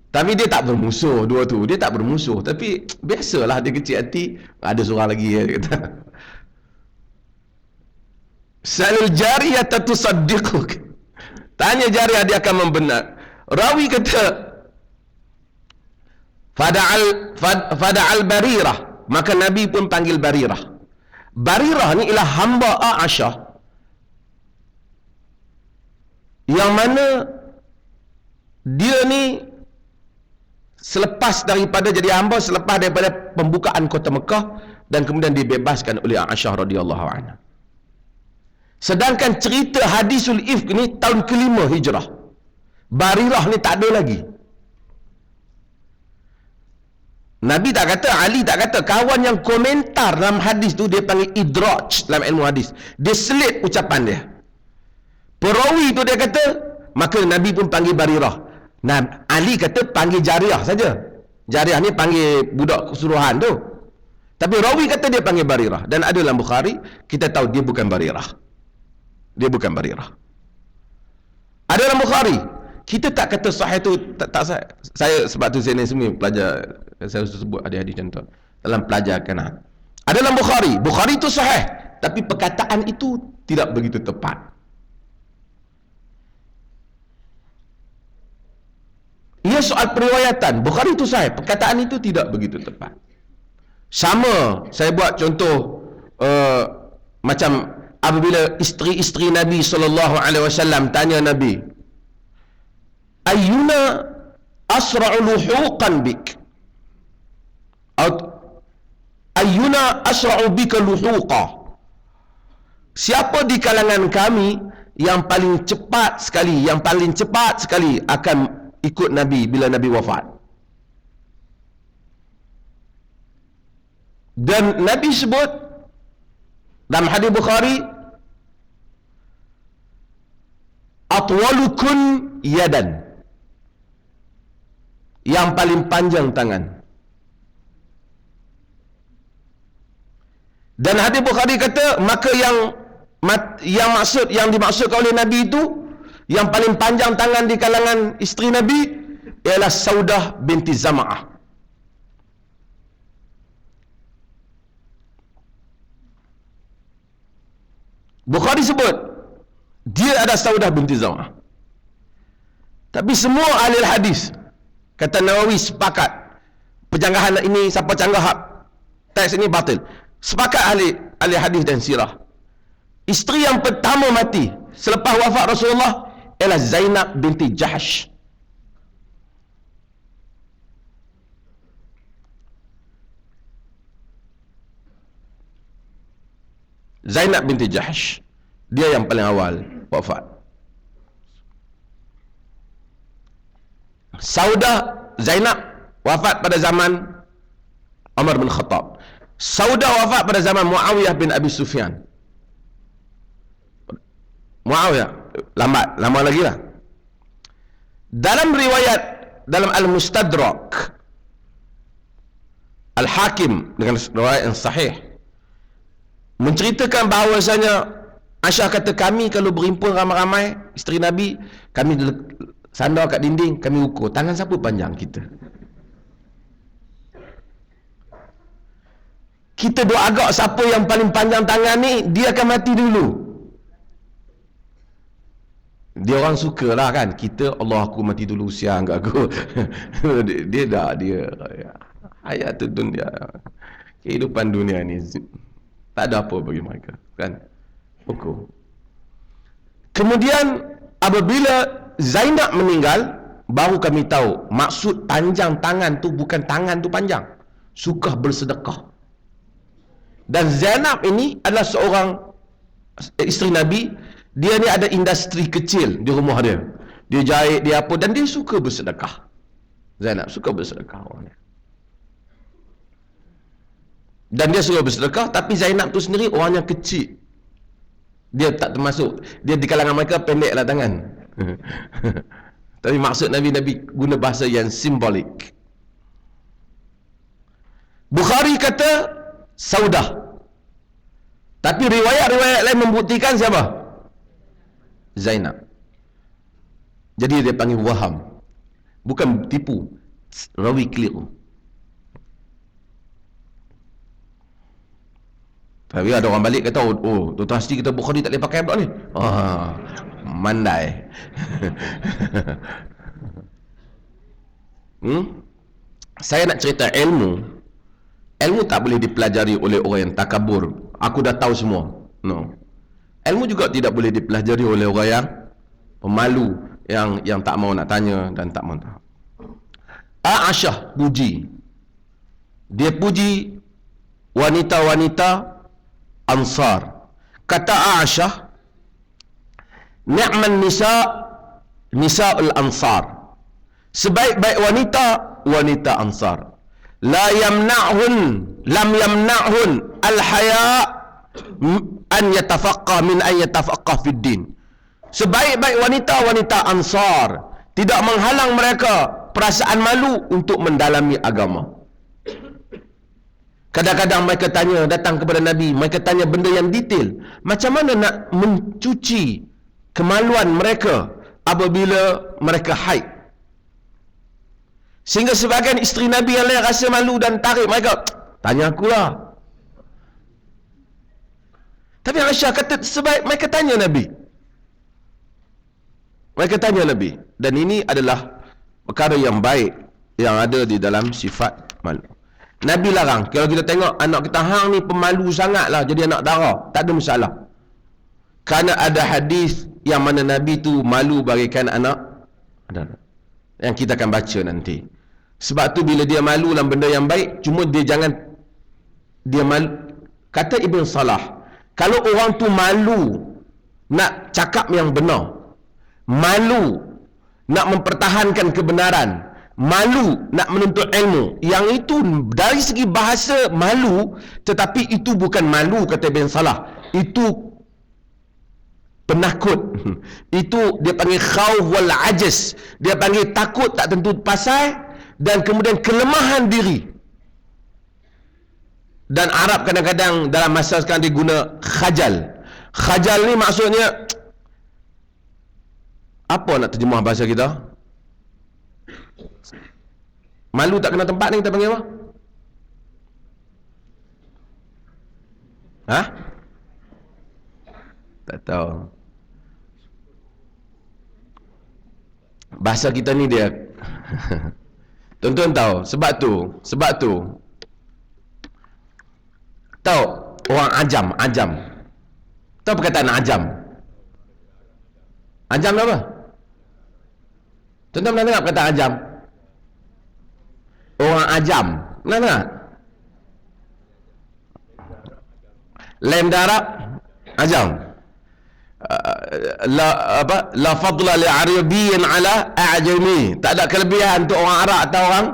Tapi dia tak bermusuh, dua tu dia tak bermusuh, tapi biasalah dia kecil hati. Ada seorang lagi dia kata, Salil jariyah tusaddiquk, tanya jariyah dia akan membenar. Rawi kata fada'al Barirah, maka Nabi pun panggil Barirah. Barirah ni ialah hamba Aisyah yang mana dia ni selepas daripada jadi hamba, selepas daripada pembukaan kota Mekah, dan kemudian dibebaskan oleh Aisyah radhiyallahu anha. Sedangkan cerita hadisul ifk ni tahun ke-5 Hijrah. Barirah ni tak ada lagi. Nabi tak kata, Ali tak kata. Kawan yang komentar dalam hadis tu dia panggil idraj dalam ilmu hadis. Dia selit ucapan dia. Perawi tu dia kata, maka Nabi pun panggil Barirah. Nah, Ali kata panggil Jariyah saja. Jariyah ni panggil budak kesuruhan tu. Tapi rawi kata dia panggil Barirah. Dan ada dalam Bukhari, kita tahu dia bukan Barirah. Dia bukan Barirah. Ada dalam Bukhari. Kita tak kata sahih tu tak sahih. Saya sebab tu saya ni semua pelajar, saya sebut hadis-hadis contoh dalam pelajar kanan. Ada dalam Bukhari. Bukhari tu sahih, tapi perkataan itu tidak begitu tepat. Ia soal periwayatan. Bukhari itu sahih, perkataan itu tidak begitu tepat. Sama, saya buat contoh macam apabila isteri-isteri Nabi SAW tanya Nabi, ayyuna asra'u luhuqan bik, ayyuna asra'u bika luhuqa, siapa di kalangan kami yang paling cepat sekali akan ikut Nabi bila Nabi wafat. Dan Nabi sebut dalam hadis Bukhari, atwalukun yadan, yang paling panjang tangan. Dan hadis Bukhari kata, maka yang dimaksudkan oleh Nabi itu, yang paling panjang tangan di kalangan isteri Nabi ialah Saudah binti Zam'ah. Bukhari sebut dia ada Saudah binti Zam'ah. Tapi semua ahli hadis, kata Nawawi, sepakat penjanggahan ini, siapa canggah teks ini batil. Sepakat ahli hadis dan sirah, isteri yang pertama mati selepas wafat Rasulullah ialah Zainab binti Jahsh. Zainab binti Jahsh, dia yang paling awal wafat. Saudah, Zainab wafat pada zaman Umar bin Khattab. Saudah wafat pada zaman Muawiyah bin Abi Sufyan. Muawiyah lama lagi lah. Dalam riwayat dalam Al-Mustadrak Al-Hakim dengan riwayat yang sahih menceritakan bahawasanya Aisyah kata, kami kalau berhimpun ramai-ramai isteri Nabi, kami sandar kat dinding, kami ukur tangan siapa panjang kita. Kita duk agak siapa yang paling panjang tangan ni, dia akan mati dulu. Dia orang sukalah kan. Kita, Allah aku mati dulu, siang kat aku. Dia dah, dia hayat tu dunia. Kehidupan dunia ni tak ada apa bagi mereka, kan? Pokok. Kemudian apabila Zainab meninggal, baru kami tahu maksud panjang tangan tu bukan tangan tu panjang, suka bersedekah. Dan Zainab ini adalah seorang isteri Nabi. Dia ni ada industri kecil di rumah dia. Dia jahit, dia apa, dan dia suka bersedekah. Zainab suka bersedekah orangnya. Dan dia suka bersedekah, tapi Zainab tu sendiri orangnya kecil. Dia tak termasuk, dia di kalangan mereka pendeklah tangan. Tapi maksud Nabi guna bahasa yang simbolik. Bukhari kata Saudah. Tapi riwayat-riwayat lain membuktikan siapa? Zainab. Jadi dia panggil waham. Bukan tipu. Rawi keliru. Tapi ada orang balik kata, oh, Tuan Hasti kita Bukhari tak boleh pakai pula ni. Mandai. Saya nak cerita ilmu. Ilmu tak boleh dipelajari oleh orang yang takabur. Aku dah tahu semua. No. Ilmu juga tidak boleh dipelajari oleh orang yang pemalu, yang tak mau nak tanya dan tak mau tahu. Aisyah puji. Dia puji wanita-wanita Ansar. Kata Aisyah, ni'man nisa'ul Ansar. Sebaik-baik wanita Ansar. Lam yamna'hun al-haya' an yatafaqqah min an yatafaqqah fid din. Sebaik-baik wanita Ansar tidak menghalang mereka perasaan malu untuk mendalami agama. Kadang-kadang mereka tanya, datang kepada Nabi, mereka tanya benda yang detail. Macam mana nak mencuci kemaluan mereka apabila mereka haid? Sehingga sebagian isteri Nabi yang lain rasa malu dan tarik mereka, tanya akulah. Tapi Aisyah kata sebaik mereka tanya Nabi. Mereka tanya Nabi. Dan ini adalah perkara yang baik yang ada di dalam sifat malu. Nabi larang. Kalau kita tengok anak kita hang ni pemalu sangatlah jadi anak dara, tak ada masalah. Kerana ada hadis yang mana Nabi tu malu bagaikan anak. Yang kita akan baca nanti. Sebab tu bila dia malu dalam benda yang baik, cuma dia jangan dia malu. Kata Ibn Salah, kalau orang tu malu nak cakap yang benar, malu nak mempertahankan kebenaran, malu nak menuntut ilmu, yang itu dari segi bahasa malu, tetapi itu bukan malu, kata Ibn Salah, itu penakut. Itu dia panggil khauf wal ajaz, dia panggil takut tak tentu pasal, dan kemudian kelemahan diri. Dan Arab kadang-kadang dalam masa sekarang dia guna khajal. Khajal ni maksudnya apa nak terjemah bahasa kita? Malu tak kena tempat ni kita panggil apa? Ha? Tak tahu. Bahasa kita ni dia tuan-tuan tahu, sebab tu tahu orang ajam. Tahu perkataan ajam? Ajam apa? Tuan-tuan pernah dengar perkataan ajam? Orang ajam. Pernah dengar? Lain darab ajam. La fadla li arabiyyin ala a'jami. Tak ada kelebihan untuk orang Arab atau orang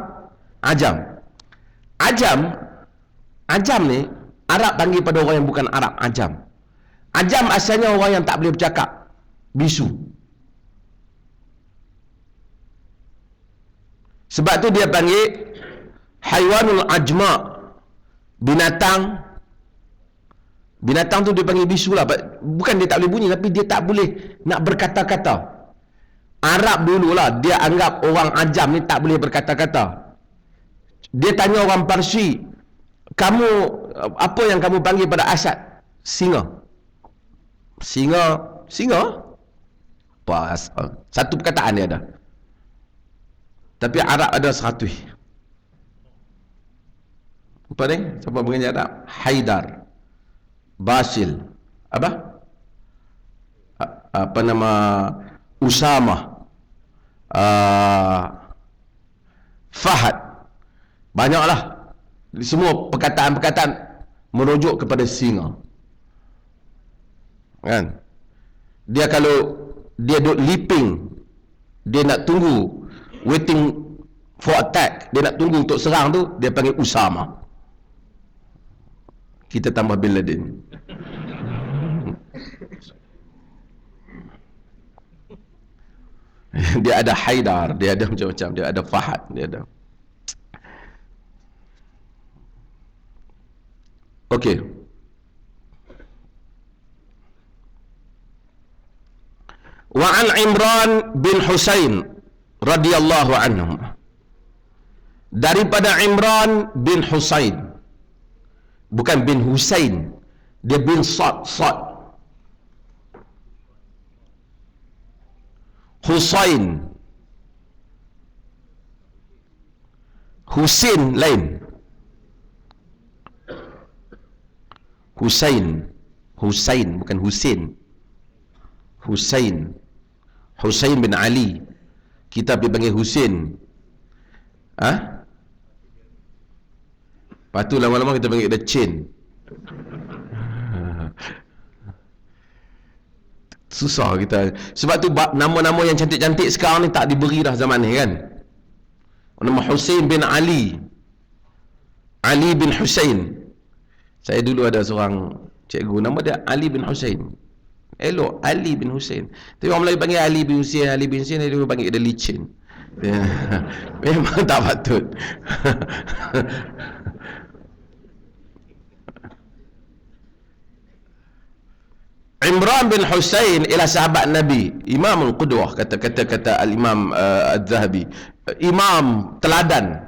ajam. Ajam ni Arab panggil pada orang yang bukan Arab ajam. Ajam asalnya orang yang tak boleh bercakap, bisu. Sebab tu dia panggil haiwanul ajma. Binatang tu dia panggil bisu lah. Bukan dia tak boleh bunyi, tapi dia tak boleh nak berkata-kata. Arab dululah dia anggap orang ajam ni tak boleh berkata-kata. Dia tanya orang Parsi, kamu apa yang kamu panggil pada Asad? Singa. Pas. Satu perkataan dia ada. Tapi Arab ada 100. Apa ni? Siapa mengajar Arab? Haidar, Basil, apa nama, Usama, Fahad. Banyaklah. Semua perkataan-perkataan merujuk kepada singa. Kan? Dia kalau dia duduk leaping, dia nak tunggu, waiting for attack, dia nak tunggu untuk serang tu, dia panggil Usama. Kita tambah Bin Laden. Dia ada Haidar, dia ada macam-macam, dia ada Fahad, dia ada. Okey. Wa an Imran bin Husain radhiyallahu anhu. Daripada Imran bin Husain. Bukan bin Husain. Dia bin Sad. Husain. Husain lain. Husain bukan Husain. Husain bin Ali. Kita pergi panggil Husain. Lepas tu lama-lama kita panggil dia Chin. Susah kita. Sebab tu nama-nama yang cantik-cantik sekarang ni tak diberi dah zaman ni kan. Nama Husain bin Ali. Ali bin Husain. Saya dulu ada seorang cikgu, nama dia Ali bin Husain. Elok, Ali bin Husain. Tapi orang Melayu panggil Ali bin Husain, dia panggil dia licin. Memang tak patut. Imran bin Husain ialah sahabat Nabi, Imamul Qudwah, kata Al-Imam Al-Zahabi, imam teladan.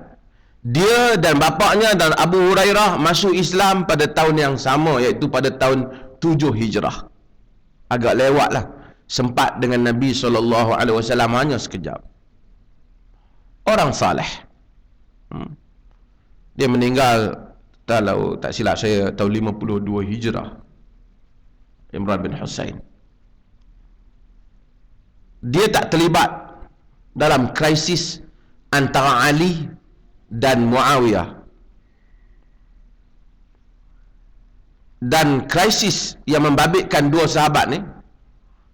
Dia dan bapaknya dan Abu Hurairah masuk Islam pada tahun yang sama, iaitu pada tahun 7 Hijrah. Agak lewat lah. Sempat dengan Nabi SAW hanya sekejap. Orang saleh. Dia meninggal, tak silap saya, tahun 52 Hijrah. Imran bin Husain. Dia tak terlibat dalam krisis antara Ali dan Muawiyah, dan krisis yang membabitkan dua sahabat ni,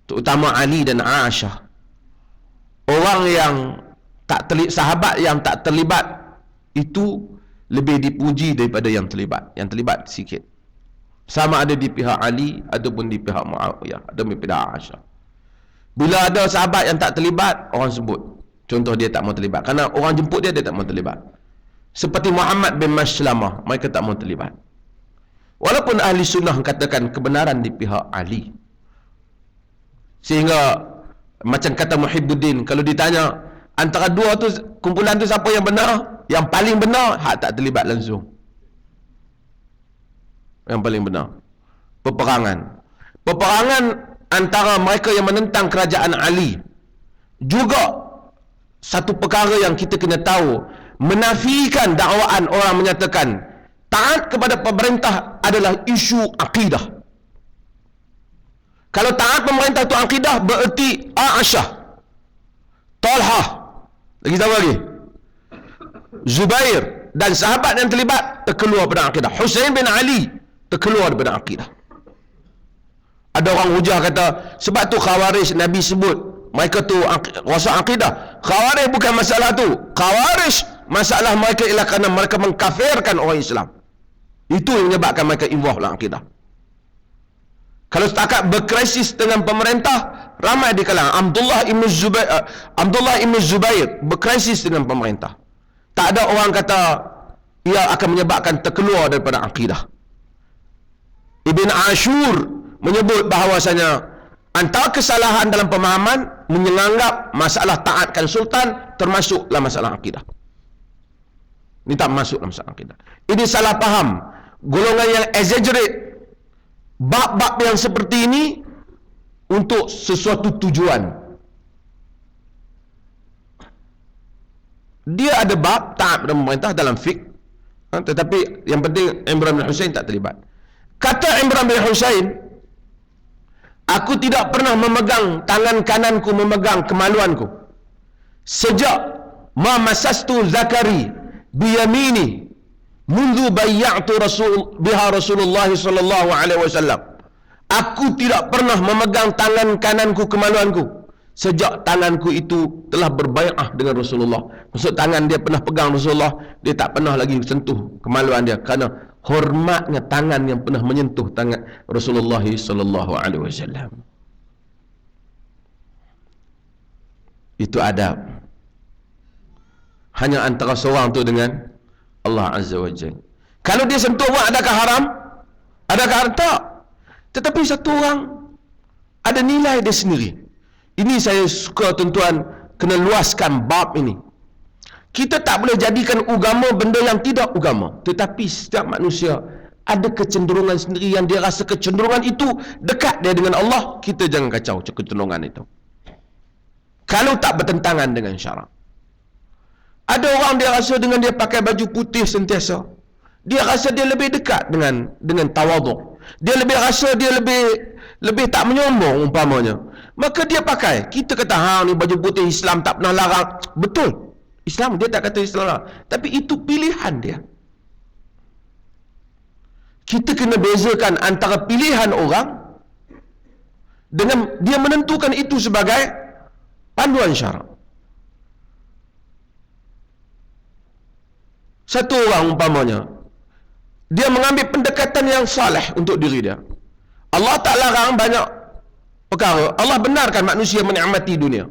terutama Ali dan Aisyah, orang yang tak terlibat, sahabat yang tak terlibat itu lebih dipuji daripada yang terlibat. Yang terlibat sikit, sama ada di pihak Ali ataupun di pihak Muawiyah atau di pihak Aisyah. Bila ada sahabat yang tak terlibat, orang sebut, contoh dia tak mau terlibat kerana orang jemput dia tak mau terlibat. Seperti Muhammad bin Maslamah, mereka tak mau terlibat. Walaupun ahli sunnah katakan kebenaran di pihak Ali. Sehingga macam kata Muhibbuddin, kalau ditanya antara dua tu, kumpulan tu siapa yang benar, yang paling benar, hak tak terlibat langsung. Yang paling benar peperangan antara mereka yang menentang kerajaan Ali. Juga satu perkara yang kita kena tahu, menafikan dakwaan orang menyatakan taat kepada pemerintah adalah isu akidah. Kalau taat pemerintah itu akidah, bererti Aisyah, Talhah, lagi siapa lagi? Zubair dan sahabat yang terlibat terkeluar daripada akidah. Husain bin Ali terkeluar daripada akidah. Ada orang hujah kata, sebab tu Khawarij Nabi sebut mereka tu rosak akidah. Khawarij bukan masalah tu. Khawarij masalah mereka ialah kerana mereka mengkafirkan orang Islam. Itu yang menyebabkan mereka involve dalam akidah. Kalau setakat berkrisis dengan pemerintah, ramai di kalangan Abdullah ibn Zubair berkrisis dengan pemerintah. Tak ada orang kata ia akan menyebabkan terkeluar daripada akidah. Ibn Ashur menyebut bahawasanya antara kesalahan dalam pemahaman menganggap masalah taatkan sultan termasuk dalam masalah akidah. Ini tak masuk dalam masalah akidah. Ini salah faham. Golongan yang exaggerate bab-bab yang seperti ini untuk sesuatu tujuan. Dia ada bab taat pada pemerintah dalam fiqh, tetapi yang penting Imran bin Husain tak terlibat. Kata Imran bin Husain, aku tidak pernah memegang tangan kananku memegang kemaluanku sejak ma masastu zakari biyamini mundu bayya'tu Rasulullah sallallahu alaihi wasallam. Aku tidak pernah memegang tangan kananku kemaluanku sejak tanganku itu telah berbai'ah dengan Rasulullah. Maksud tangan dia pernah pegang Rasulullah, dia tak pernah lagi sentuh kemaluan dia kerana hormatnya tangan yang pernah menyentuh tangan Rasulullah sallallahu alaihi wasallam. Itu adab. Hanya antara seorang tu dengan Allah Azza wa Jalla. Kalau dia sentuh orang, adakah haram? Adakah haram? Tak. Tetapi satu orang ada nilai dia sendiri. Ini saya suka tuan-tuan kena luaskan bab ini. Kita tak boleh jadikan agama benda yang tidak agama. Tetapi setiap manusia ada kecenderungan sendiri yang dia rasa kecenderungan itu dekat dia dengan Allah. Kita jangan kacau kecenderungan itu. Kalau tak bertentangan dengan syarak. Ada orang dia rasa dengan dia pakai baju putih sentiasa, dia rasa dia lebih dekat dengan tawaduk. Dia lebih rasa dia lebih tak menyombong umpamanya. Maka dia pakai. Kita kata ni baju putih Islam tak pernah larang. Betul. Islam dia tak kata Islam larang. Tapi itu pilihan dia. Kita kena bezakan antara pilihan orang dengan dia menentukan itu sebagai panduan syarak. Satu orang umpamanya dia mengambil pendekatan yang saleh untuk diri dia. Allah tak larang banyak perkara. Allah benarkan manusia menikmati dunia.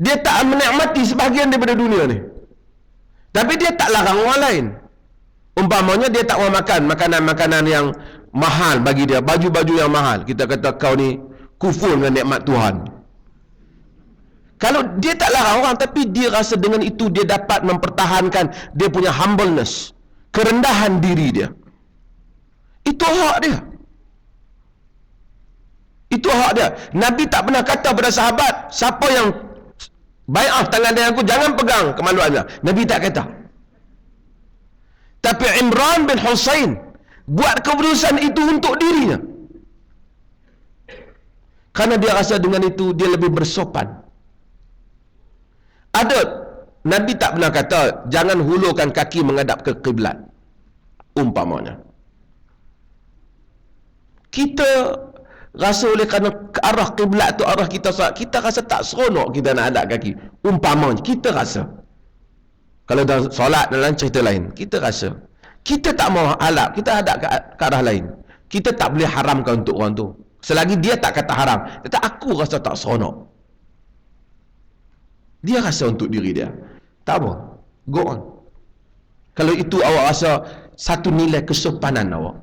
Dia tak menikmati sebahagian daripada dunia ni. Tapi dia tak larang orang lain. Umpamanya dia tak mau makan makanan-makanan yang mahal bagi dia, baju-baju yang mahal. Kita kata kau ni kufur dengan nikmat Tuhan. Kalau dia tak larang orang, tapi dia rasa dengan itu dia dapat mempertahankan dia punya humbleness, kerendahan diri dia. Itu hak dia. Itu hak dia. Nabi tak pernah kata pada sahabat, siapa yang bai'ah tangan dengan aku, jangan pegang kemaluan dia. Nabi tak kata. Tapi Imran bin Husain buat keputusan itu untuk dirinya. Karena dia rasa dengan itu dia lebih bersopan. Ada, Nabi tak pernah kata jangan hulurkan kaki menghadap ke kiblat umpamanya. Kita rasa oleh kerana ke arah kiblat tu arah kita solat, kita rasa tak seronok kita nak hadap kaki umpamanya. Kita rasa kalau dalam solat dalam cerita lain, kita rasa kita tak mau hadap, kita hadap ke arah lain. Kita tak boleh haramkan untuk orang tu selagi dia tak kata haram. Tetapi aku rasa tak seronok. Dia rasa untuk diri dia. Tak apa. Go on. Kalau itu awak rasa satu nilai kesopanan awak.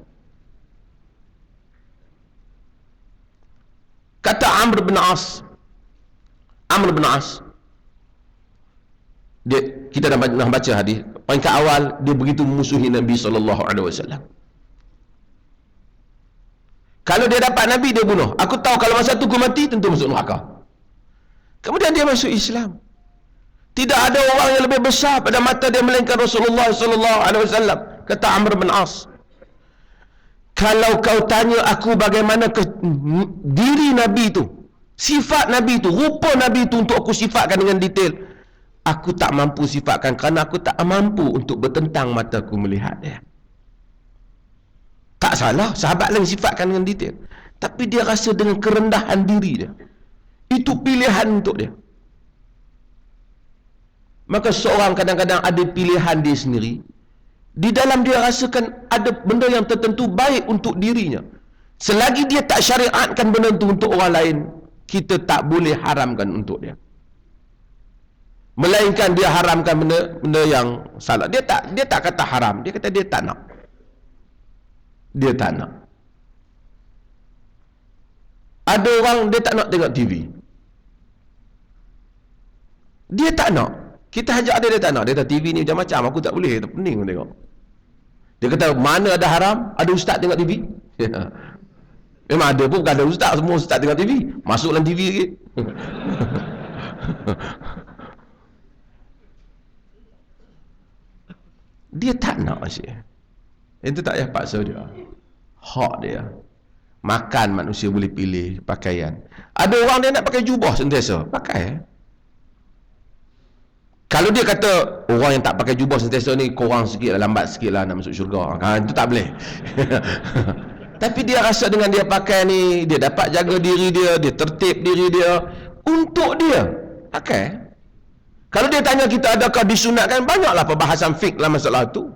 Kata Amr bin As. Amr bin As. Kita dah baca hadis. Peringkat awal dia begitu memusuhi Nabi SAW. Kalau dia dapat Nabi, dia bunuh. Aku tahu kalau masa tu aku mati, tentu masuk neraka. Kemudian dia masuk Islam. Tidak ada orang yang lebih besar pada mata dia melainkan Rasulullah SAW. Kata Amr bin As, kalau kau tanya aku bagaimana diri Nabi itu, sifat Nabi itu, rupa Nabi itu untuk aku sifatkan dengan detail, aku tak mampu sifatkan kerana aku tak mampu untuk bertentang mataku melihat dia. Tak salah, sahabat lain sifatkan dengan detail. Tapi dia rasa dengan kerendahan diri dia. Itu pilihan untuk dia. Maka seorang kadang-kadang ada pilihan dia sendiri. Di dalam dia rasakan ada benda yang tertentu baik untuk dirinya. Selagi dia tak syariatkan benda itu untuk orang lain, kita tak boleh haramkan untuk dia. Melainkan dia haramkan benda yang salah. Dia tak kata haram, dia kata dia tak nak. Dia tak nak. Ada orang dia tak nak tengok TV. Dia tak nak. Kita ajak dia tak nak. Dia kata TV ni macam-macam, aku tak boleh, tak pening tengok. Dia kata mana ada haram, ada ustaz tengok TV. Memang ada pun, bukan ada ustaz, semua ustaz tengok TV. Masuk dalam TV lagi. Dia tak nak asyik. Itu tak payah paksa dia. Hak dia. Makan manusia boleh pilih pakaian. Ada orang dia nak pakai jubah sentiasa, pakai. Kalau dia kata orang yang tak pakai jubah sentiasa ni korang sikit lah, lambat sikit lah nak masuk syurga, itu tak boleh. Tapi dia rasa dengan dia pakai ni, dia dapat jaga diri dia, dia tertib diri dia, untuk dia pakai. Kalau dia tanya kita adakah disunatkan, banyaklah perbahasan fiqh lah masalah tu.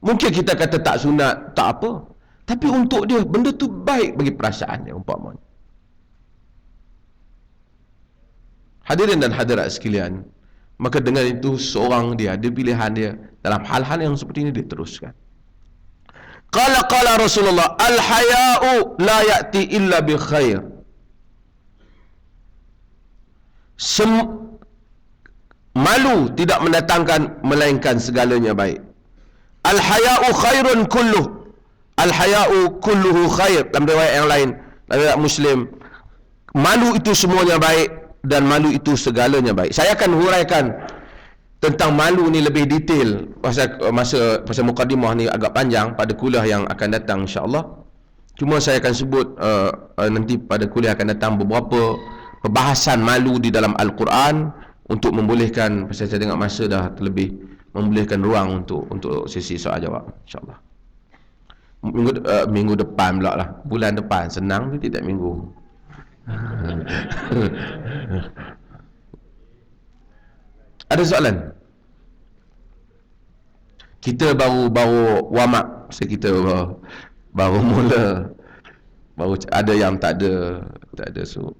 Mungkin kita kata tak sunat, tak apa, tapi untuk dia benda tu baik bagi perasaan dia umpamanya. Hadirin dan hadirat sekalian, maka dengan itu seorang dia ada pilihan dia dalam hal-hal yang seperti ini dia teruskan. Qala Rasulullah, al-haya'u la ya'ti illa bi khair. Malu tidak mendatangkan melainkan segalanya baik. Al-haya'u khairun kulluh. Al-haya'u kulluhu khair. Dalam riwayat yang lain, dalam riwayat Muslim, malu itu semuanya baik dan malu itu segalanya baik. Saya akan huraikan tentang malu ni lebih detail pasal mukadimah ni agak panjang pada kuliah yang akan datang insya-Allah. Cuma saya akan sebut nanti pada kuliah akan datang beberapa perbahasan malu di dalam Al-Quran untuk membolehkan, pasal saya tengok masa dah terlebih, membolehkan ruang untuk sesi soal jawab insya-Allah. Minggu depan pula lah, bulan depan. Senang tu tidak minggu. Ada soalan? Kita baru warm up, kita baru mula, baru ada yang tak ada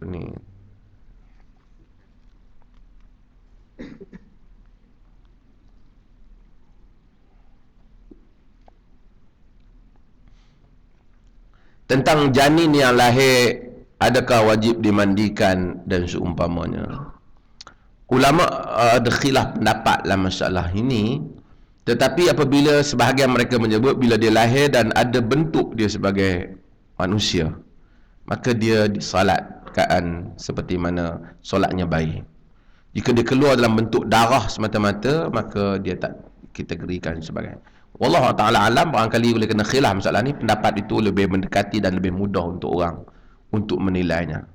ni. Tentang janin yang lahir, adakah wajib dimandikan dan seumpamanya. Ulama ada khilaf pendapat dalam masalah ini, tetapi apabila sebahagian mereka menyebut bila dia lahir dan ada bentuk dia sebagai manusia, maka dia disalatkan seperti mana solatnya bayi. Jika dia keluar dalam bentuk darah semata-mata, maka dia tak kita kategorikan sebagai. Wallahu ta'ala alam, barangkali boleh kena khilaf masalah ni. Pendapat itu lebih mendekati dan lebih mudah untuk orang untuk menilainya.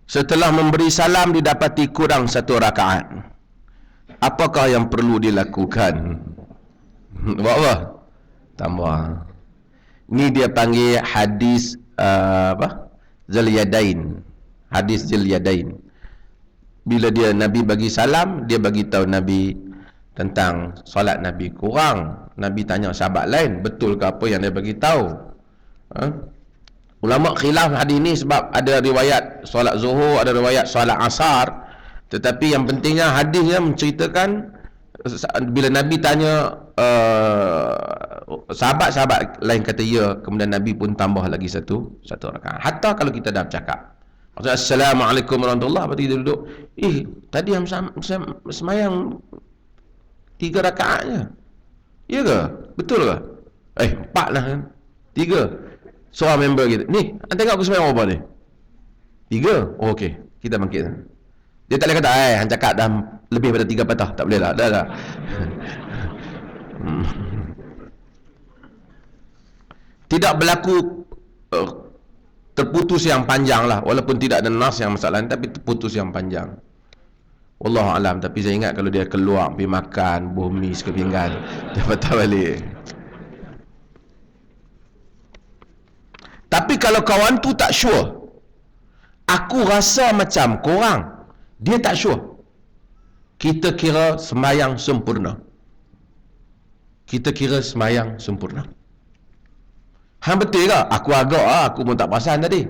Setelah memberi salam didapati kurang 1 rakaat, apakah yang perlu dilakukan? Buat apa? Tambah. Ni dia panggil hadis Zul Yadain. Hadis Zul Yadain. Bila dia Nabi bagi salam, dia bagi tahu Nabi tentang solat Nabi kurang. Nabi tanya sahabat lain, betul ke apa yang dia bagi tahu? Ulama khilaf hadis ni sebab ada riwayat solat zuhur, ada riwayat solat asar. Tetapi yang pentingnya hadisnya menceritakan bila Nabi tanya sahabat-sahabat lain kata ya, kemudian Nabi pun tambah lagi satu rakaat. Hatta kalau kita dah bercakap, maksudnya Assalamualaikum warahmatullahi wabarakatuh, kita duduk, tadi yang semayang 3 rakaatnya, ya ke? Betul ke? 4 lah kan? 3. Seorang member kita, ni tengok aku semayang berapa ni? 3. Oh okey, kita bangkit. Dia tak boleh kata, hang cakap dah lebih pada 3 patah. Tak boleh lah, dah. Tidak berlaku terputus yang panjang lah, walaupun tidak ada nas yang masalah, tapi terputus yang panjang. Wallahu alam. Tapi saya ingat kalau dia keluar pergi makan bumi sekepinggan, dia patah balik. Tapi kalau kawan tu tak sure, aku rasa macam korang, dia tak sure, kita kira semayang sempurna. Kita kira semayang sempurna. Hang betul ke? Aku agak aku pun tak perasan tadi.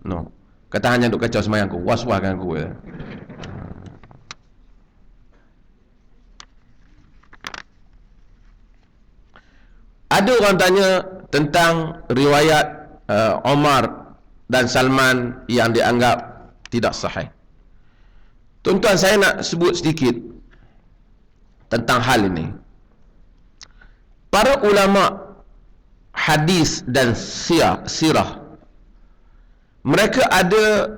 No. Kata hanya duk kacau semayang aku, was-waskan aku. Ada orang tanya tentang riwayat Omar dan Salman yang dianggap tidak sahih. Tuan-tuan, saya nak sebut sedikit tentang hal ini. Para ulama hadis dan sirah, mereka ada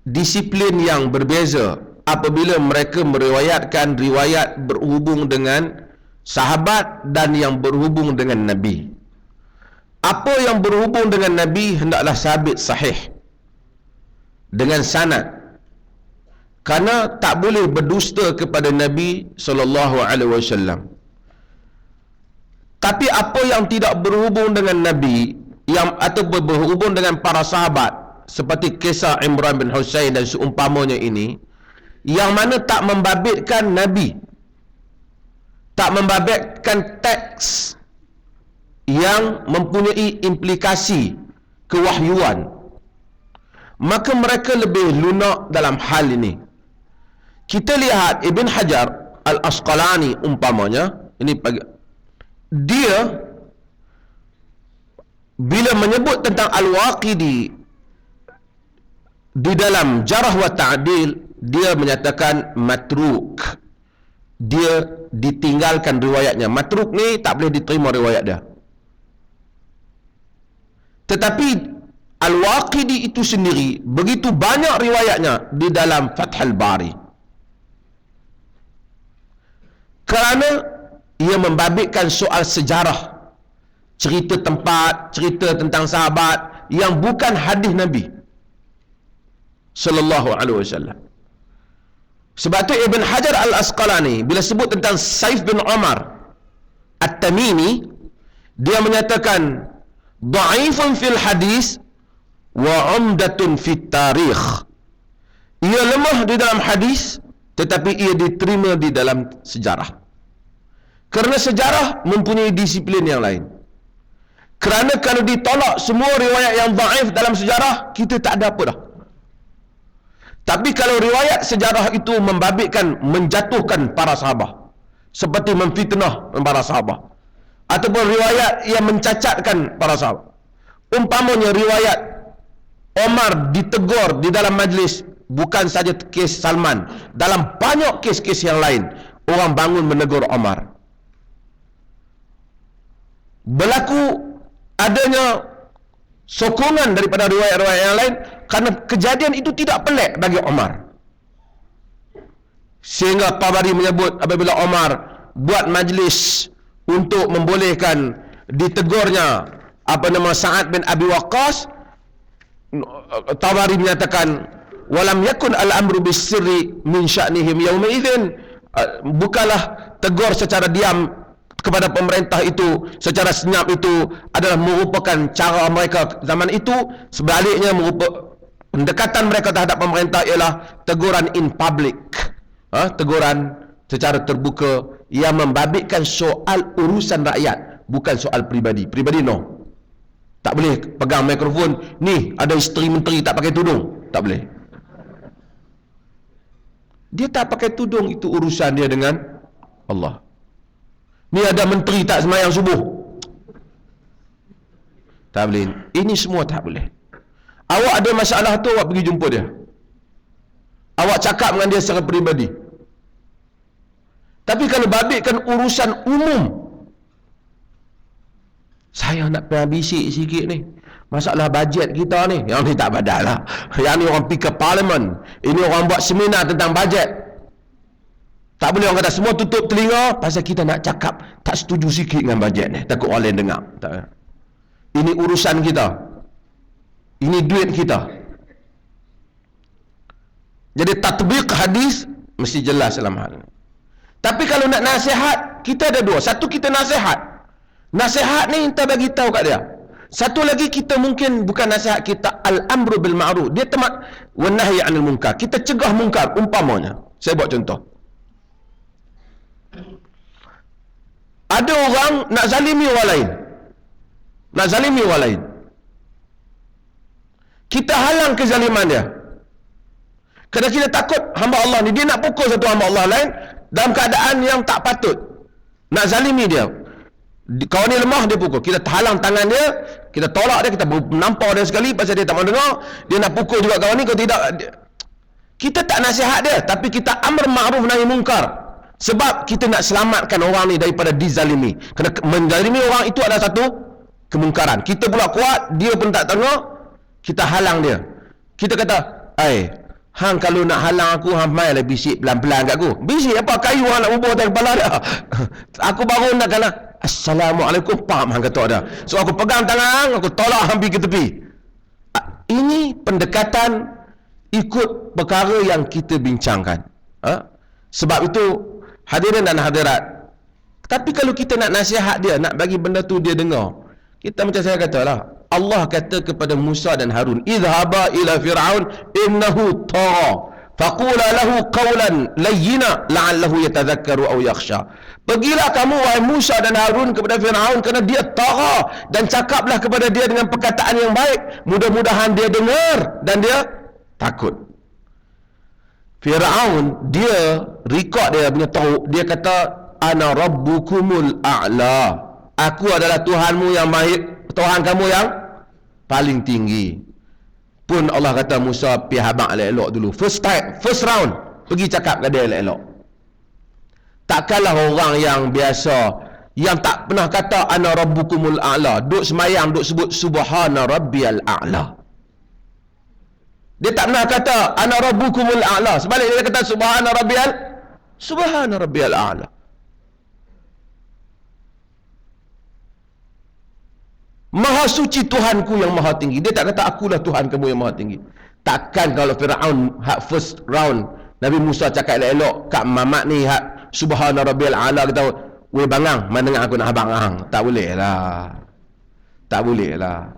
disiplin yang berbeza apabila mereka meriwayatkan riwayat berhubung dengan sahabat dan yang berhubung dengan Nabi. Apa yang berhubung dengan Nabi hendaklah sabit sahih dengan sanad, kerana tak boleh berdusta kepada Nabi SAW. Tapi apa yang tidak berhubung dengan Nabi atau berhubung dengan para sahabat, seperti kisah Imran bin Husain dan seumpamanya ini, yang mana tak membabitkan Nabi, tak membabitkan teks yang mempunyai implikasi kewahyuan, maka mereka lebih lunak dalam hal ini. Kita lihat Ibn Hajar Al-Asqalani umpamanya, ini dia bila menyebut tentang Al-Waqidi di dalam Jarh wa Ta'dil, dia menyatakan matruk. Dia ditinggalkan riwayatnya. Matruk ni tak boleh diterima riwayat dia. Tetapi Al-Waqidi itu sendiri begitu banyak riwayatnya di dalam Fathul Bari, kerana ia membabitkan soal sejarah, cerita tempat, cerita tentang sahabat yang bukan hadis Nabi sallallahu alaihi wasallam. Sebab tu Ibn Hajar Al-Asqalani bila sebut tentang Saif bin Umar At-Tamimi, dia menyatakan dha'ifun fil hadis wa umdatun fit tarikh. Ia lemah di dalam hadis, tetapi ia diterima di dalam sejarah. Kerana sejarah mempunyai disiplin yang lain. Kerana kalau ditolak semua riwayat yang dhaif dalam sejarah, kita tak ada apa dah. Tapi kalau riwayat sejarah itu membabitkan, menjatuhkan para sahabat, seperti memfitnah para sahabat, ataupun riwayat yang mencacatkan para sahabat, umpamanya riwayat Omar ditegur di dalam majlis, bukan saja kes Salman, dalam banyak kes-kes yang lain orang bangun menegur Omar. Berlaku adanya sokongan daripada riwayat-riwayat yang lain, kerana kejadian itu tidak pelik bagi Omar, sehingga Tabari menyebut apabila Omar buat majlis untuk membolehkan ditegurnya Sa'ad bin Abi Waqqas, Tabari menyatakan walam yakun al-amru bis-sirri min sya'nihim yawma idzin, bukanlah tegur secara diam kepada pemerintah itu, secara senyap itu adalah merupakan cara mereka zaman itu. Sebaliknya pendekatan mereka terhadap pemerintah ialah teguran in public, teguran secara terbuka yang membabitkan soal urusan rakyat, bukan soal pribadi. Pribadi no, tak boleh pegang mikrofon, ni ada isteri menteri tak pakai tudung, tak boleh. Dia tak pakai tudung, itu urusan dia dengan Allah. Ni ada menteri tak sembahyang subuh, tak boleh. Ini semua tak boleh. Awak ada masalah tu, awak pergi jumpa dia, awak cakap dengan dia secara peribadi. Tapi kalau babitkan urusan umum, saya nak pergi bisik sikit ni, masalah bajet kita ni, yang ni tak badal lah. Yang ni orang pergi ke parlimen, ini orang buat seminar tentang bajet. Tak boleh orang kata semua tutup telinga, pasal kita nak cakap tak setuju sikit dengan bajet ni, takut orang lain dengar. Tak. Ini urusan kita, ini duit kita. Jadi tatbiq hadis mesti jelas dalam hal ini. Tapi kalau nak nasihat, kita ada dua. Satu, kita nasihat. Nasihat ni kita bagi tahu kat dia. Satu lagi, kita mungkin bukan nasihat, kita al-amru bil ma'ruf. Dia temat wan nahyi 'anil munkar. Kita cegah munkar umpamanya. Saya buat contoh. Ada orang nak zalimi orang lain. Nak zalimi orang lain. Kita halang kezaliman dia. Kerana kita takut hamba Allah ni, dia nak pukul satu hamba Allah lain dalam keadaan yang tak patut. Nak zalimi dia. Kawan ni lemah, dia pukul. Kita halang tangan dia, kita tolak dia, kita menampar dia sekali pasal dia tak mau dengar. Dia nak pukul juga kawan ni, kalau tidak Kita tak nasihat dia, tapi kita amr ma'ruf nahi mungkar. Sebab kita nak selamatkan orang ni daripada dizalimi. Kerana menzalimi orang itu adalah satu kemungkaran. Kita pula kuat, dia pun tak tengok, kita halang dia. Kita kata, hang kalau nak halang aku, hang mainlah bisik pelan-pelan kat aku. Bisik apa? Kayu hang nak bubuh atas kepala dia. Aku baru nak kena, Assalamualaikum, pam hang kata dah. So aku pegang tangan, aku tolak hang pergi ke tepi. Ini pendekatan ikut perkara yang kita bincangkan. Sebab itu, hadirin dan hadirat, tapi kalau kita nak nasihat dia, nak bagi benda tu dia dengar, kita macam saya katalah, Allah kata kepada Musa dan Harun, idhaba ila fir'aun innahu tagha faqula lahu qawlan layyina la'allahu yatadhakkaru aw yakhsha. Pergilah kamu wahai Musa dan Harun kepada Fir'aun kerana dia tagha, dan cakaplah kepada dia dengan perkataan yang baik, mudah-mudahan dia dengar dan dia takut. Fir'aun dia rekod dia punya tahu, dia kata ana rabbukumul a'la, aku adalah Tuhanmu yang baik, Tuhan kamu yang paling tinggi. Pun Allah kata Musa pergi habaq elok-elok dulu, first round pergi cakap ke dia elok-elok. Takkanlah orang yang biasa yang tak pernah kata ana rabbukumul a'la, duk semayang duk sebut subhana rabbiyal a'la, dia tak pernah kata ana rabbukumul a'la, sebaliknya dia kata subhana rabbiyal a'la. Maha suci Tuhanku yang maha tinggi. Dia tak kata akulah Tuhan kamu yang maha tinggi. Takkan kalau Fir'aun first round Nabi Musa cakap elok-elok kat mamat ni subhana rabbiyal a'la, kata weh bangang mana dengan aku nak habang hang. Tak boleh lah. Tak boleh lah.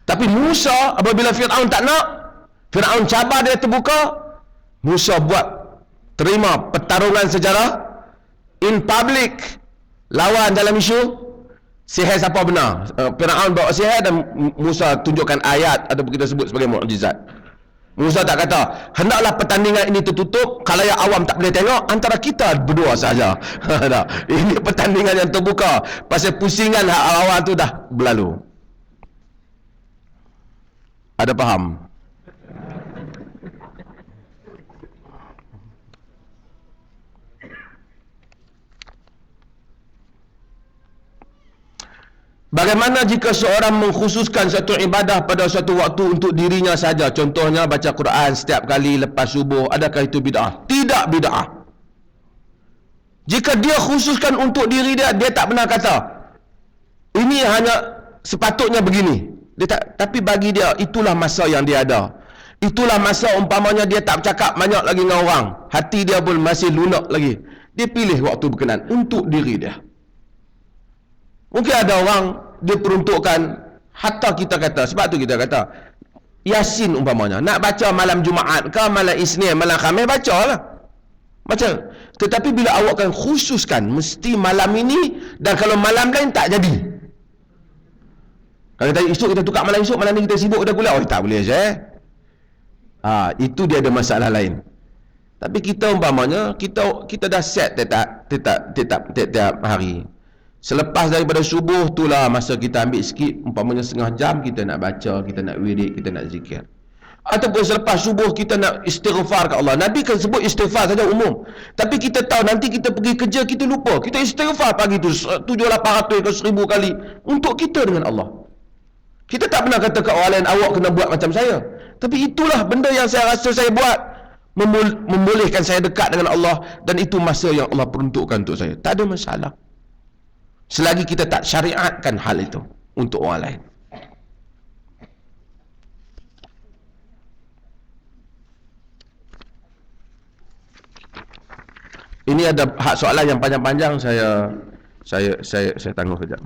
Tapi Musa apabila Fir'aun tak nak, Fir'aun cabar dia terbuka, Musa buat terima pertarungan sejarah in public, lawan dalam isu sihir siapa benar. Fir'aun bawa sihir dan Musa tunjukkan ayat atau kita sebut sebagai mukjizat. Musa tak kata hendaklah pertandingan ini tertutup, khalayak awam tak boleh tengok, antara kita berdua saja. Ini pertandingan yang terbuka, pasal pusingan hak awam tu dah berlalu. Ada faham? Bagaimana jika seorang mengkhususkan satu ibadah pada suatu waktu untuk dirinya saja? Contohnya baca Quran setiap kali lepas subuh. Adakah itu bid'ah? Tidak bid'ah. Jika dia khususkan untuk diri dia, dia tak pernah kata ini hanya sepatutnya begini. Dia tak, tapi bagi dia itulah masa yang dia ada. Itulah masa umpamanya dia tak bercakap banyak lagi dengan orang, hati dia pun masih lunak lagi. Dia pilih waktu berkenan untuk diri dia. Mungkin ada orang dia peruntukkan, hatta kita kata, sebab tu kita kata Yasin umpamanya, nak baca malam Jumaat ke malam Isnin, malam Khamis, bacalah. Baca. Tetapi bila awak kan khususkan mesti malam ini, dan kalau malam lain tak jadi. Kalau tadi esok kita tukar malam esok, malam ni kita sibuk dah pula. Oh, tak boleh je. Itu dia ada masalah lain. Tapi kita umpamanya kita dah set tiap hari. Selepas daripada subuh itulah masa kita ambil sikit, umpamanya setengah jam kita nak baca, kita nak wirid, kita nak zikir. Ataupun selepas subuh kita nak istighfar ke Allah. Nabi kan sebut istighfar saja umum. Tapi kita tahu nanti kita pergi kerja, kita lupa. Kita istighfar pagi tu 700-800 ke 1000 kali untuk kita dengan Allah. Kita tak pernah kata ke orang lain, awak kena buat macam saya. Tapi itulah benda yang saya rasa saya buat, membolehkan saya dekat dengan Allah, dan itu masa yang Allah peruntukkan untuk saya. Tak ada masalah, selagi kita tak syariatkan hal itu untuk orang lain. Ini ada hak soalan yang panjang-panjang, saya tangguh kejap.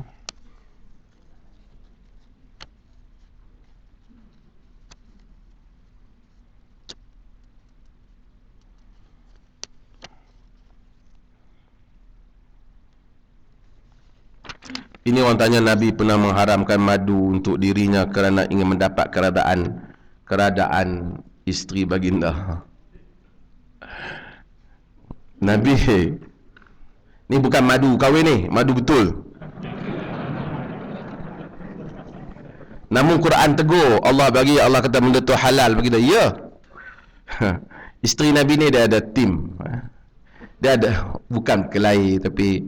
Ini orang tanya, Nabi pernah mengharamkan madu untuk dirinya kerana ingin mendapat keradaan isteri baginda. Nabi ni bukan madu kahwin ni, madu betul. Namun Quran tegur, Allah kata benda tu halal bagi dia. Ya, Isteri Nabi ni dia ada tim. Dia ada, bukan kelahi, tapi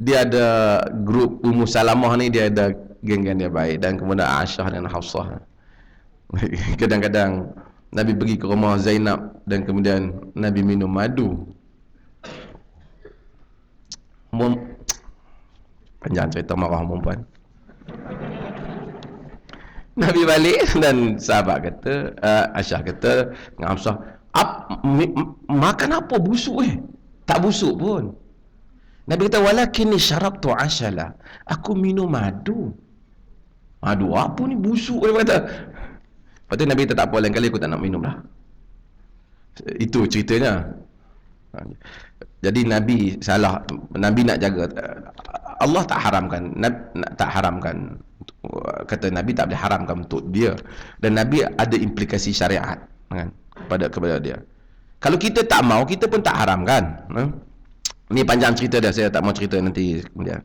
dia ada grup Ummu Salamah ni, dia ada geng-geng dia baik. Dan kemudian Aisyah dan Hafsah. Kadang-kadang Nabi pergi ke rumah Zainab dan kemudian Nabi minum madu. Panjang cerita marah perempuan. Nabi balik dan sahabat kata, Aisyah kata dengan Hafsah, makan apa busuk tak busuk pun. Nabi kata, walakinni syarabtu ashala, aku minum madu. Madu apa ni busuk, dia kata. Lepas tu Nabi kata, tak apa, lain kali aku tak nak minum dah. Itu ceritanya. Jadi Nabi salah, Nabi nak jaga. Allah tak haramkan, tak haramkan, kata Nabi tak boleh haramkan untuk dia, dan Nabi ada implikasi syariat kan, kepada dia. Kalau kita tak mau, kita pun tak haramkan. Ni panjang cerita dia, saya tak mau cerita nanti kemudian.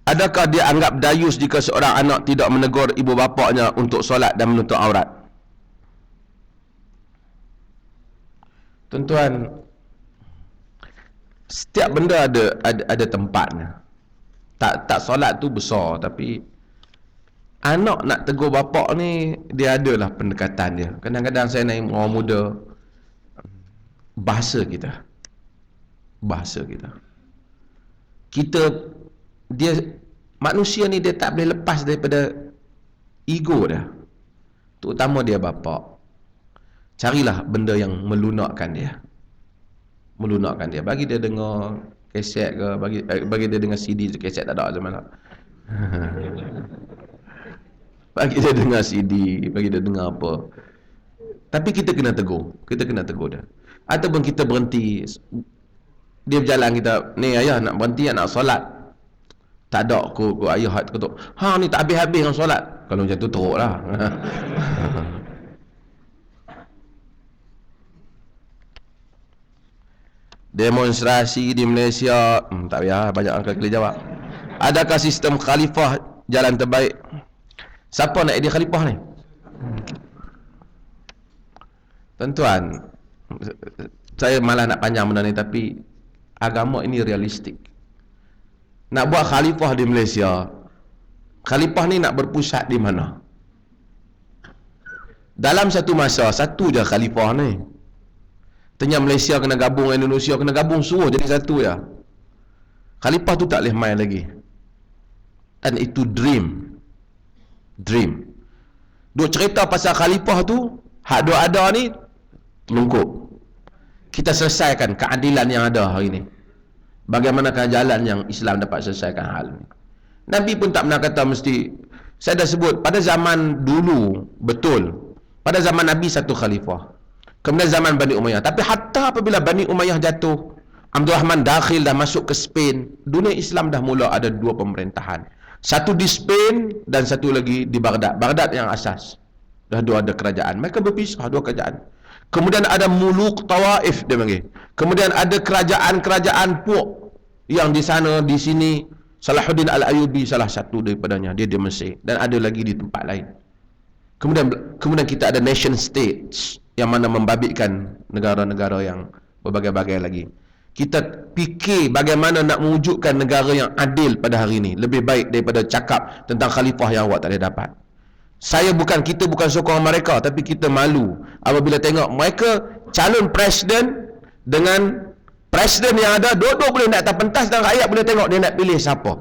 Adakah dia anggap dayus jika seorang anak tidak menegur ibu bapaknya untuk solat dan menutup aurat? Tuan-tuan, setiap benda ada tempatnya. Tak solat tu besar, tapi anak nak tegur bapak ni, dia adalah pendekatan dia. Kadang-kadang saya naik orang muda, bahasa kita, dia manusia ni, dia tak boleh lepas daripada ego dia, terutama dia bapak. Carilah benda yang melunakkan dia, bagi dia dengar kaset ke, bagi dia dengar CD. Kaset tak ada zaman lah. Bagi dia dengar CD, bagi dia dengar apa. Tapi kita kena tegur dia. Ataupun kita berhenti, dia berjalan, kita ni ayah nak berhenti, nak solat. Tak ada aku ayah kata, ni tak habis-habis dengan solat. Kalau macam tu teruk lah. Demonstrasi di Malaysia, tak payah banyak orang kali jawab. Adakah sistem khalifah jalan terbaik? Siapa nak jadi khalifah ni? Tuan-tuan, saya malah nak panjang benda ni, tapi agama ini realistik. Nak buat khalifah di Malaysia, khalifah ni nak berpusat di mana? Dalam satu masa, satu je khalifah ni. Tanya Malaysia kena gabung, Indonesia kena gabung, suruh jadi satu ya. Khalifah tu tak boleh main lagi. Dan itu dream. Duk cerita pasal khalifah tu, hak duk ada ni lungkup. Kita selesaikan keadilan yang ada hari ni. Bagaimanakah jalan yang Islam dapat selesaikan hal ni? Nabi pun tak pernah kata mesti. Saya dah sebut, pada zaman dulu, betul, pada zaman Nabi satu khalifah, kemudian zaman Bani Umayyah. Tapi hatta apabila Bani Umayyah jatuh, Abdul Rahman Dakhil dah masuk ke Spain, dunia Islam dah mula ada dua pemerintahan. Satu di Spain dan satu lagi di Baghdad. Baghdad yang asas. Dah dua ada kerajaan. Mereka berpisah, dua kerajaan. Kemudian ada muluk Tawaif, dia panggil. Kemudian ada kerajaan-kerajaan Puak yang di sana, di sini. Salahuddin Al-Ayyubi salah satu daripadanya, dia di Mesir, dan ada lagi di tempat lain. Kemudian kita ada nation states yang mana membabitkan negara-negara yang berbagai-bagai lagi. Kita fikir bagaimana nak mewujudkan negara yang adil pada hari ini, lebih baik daripada cakap tentang khalifah yang awak tak boleh dapat. Kita bukan sokong mereka, tapi kita malu apabila tengok mereka calon presiden dengan presiden yang ada, dua-dua boleh naik atas pentas dan rakyat boleh tengok dia nak pilih siapa.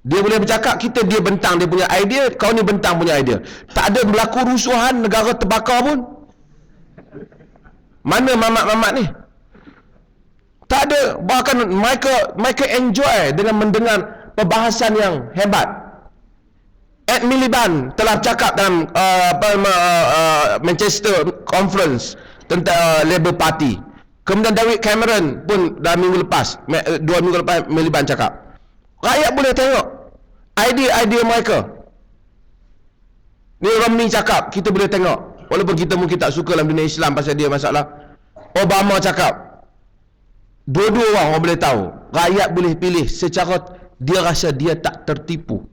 Dia boleh bercakap, dia bentang dia punya idea, kau ni bentang punya idea. Tak ada berlaku rusuhan, negara terbakar pun. Mana mamat-mamat ni? Tak ada. Bahkan mereka enjoy dengan mendengar perbahasan yang hebat. Ed Miliband telah cakap dalam Manchester Conference tentang Labour Party. Kemudian David Cameron pun dah minggu lepas, 2 minggu lepas, Miliband cakap. Rakyat boleh tengok idea-idea mereka. Ni Romney cakap, kita boleh tengok. Walaupun kita mungkin tak suka dalam dunia Islam pasal dia masalah. Obama cakap. Dua-dua orang boleh tahu. Rakyat boleh pilih secara dia rasa dia tak tertipu.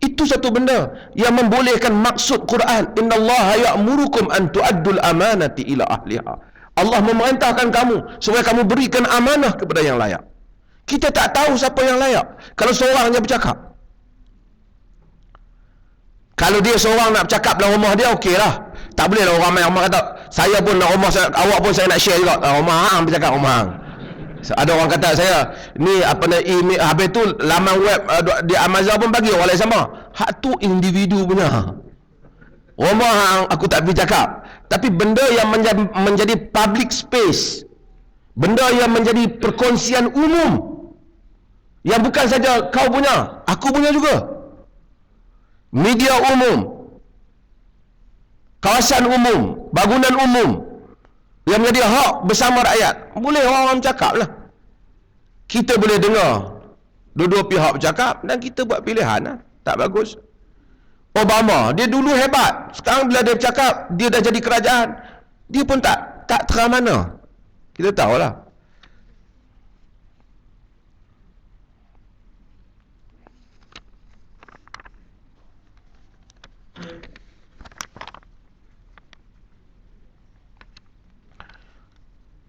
Itu satu benda yang membolehkan maksud Quran. Innallaha ya'murukum an tu'addul amanati ila ahliha. Allah memerintahkan kamu supaya kamu berikan amanah kepada yang layak. Kita tak tahu siapa yang layak. Kalau seorang hanya bercakap. Kalau dia seorang nak bercakap dalam rumah dia, okey lah. Tak boleh lah orang ramai kata, saya pun nak rumah saya, awak pun saya nak share juga. Rumah hang bercakap rumah hang. Ada orang kata saya, ni apa nak email, habis tu laman web di Amazon pun bagi orang lain sama. Hak tu individu punya. Rumah hang aku tak pergi cakap. Tapi benda yang menjadi public space, benda yang menjadi perkongsian umum, yang bukan saja kau punya, aku punya juga. Media umum, kawasan umum, bangunan umum, yang menjadi hak bersama rakyat. Boleh orang cakap lah. Kita boleh dengar dua-dua pihak bercakap dan kita buat pilihan lah. Tak bagus. Obama, dia dulu hebat. Sekarang bila dia bercakap, dia dah jadi kerajaan, dia pun tak terang mana. Kita tahulah.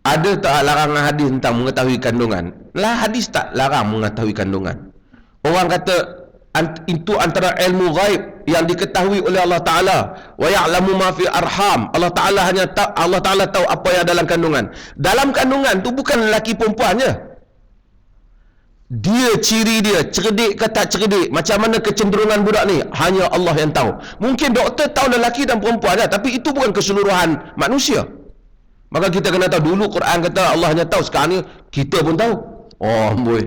Ada tak larangan hadis tentang mengetahui kandungan? Lah, hadis tak larang mengetahui kandungan. Orang kata itu antara ilmu ghaib yang diketahui oleh Allah Ta'ala. Wa ya'lamu ma fi arham. Allah Ta'ala hanya tahu, Allah Ta'ala tahu apa yang dalam kandungan. Dalam kandungan tu bukan lelaki perempuan je. Dia, ciri dia, cerdik ke tak cerdik, macam mana kecenderungan budak ni, hanya Allah yang tahu. Mungkin doktor tahu lelaki dan perempuan je, tapi itu bukan keseluruhan manusia. Maka kita kena tahu. Dulu Quran kata Allah hanya tahu, sekarang ni kita pun tahu. Oh boy.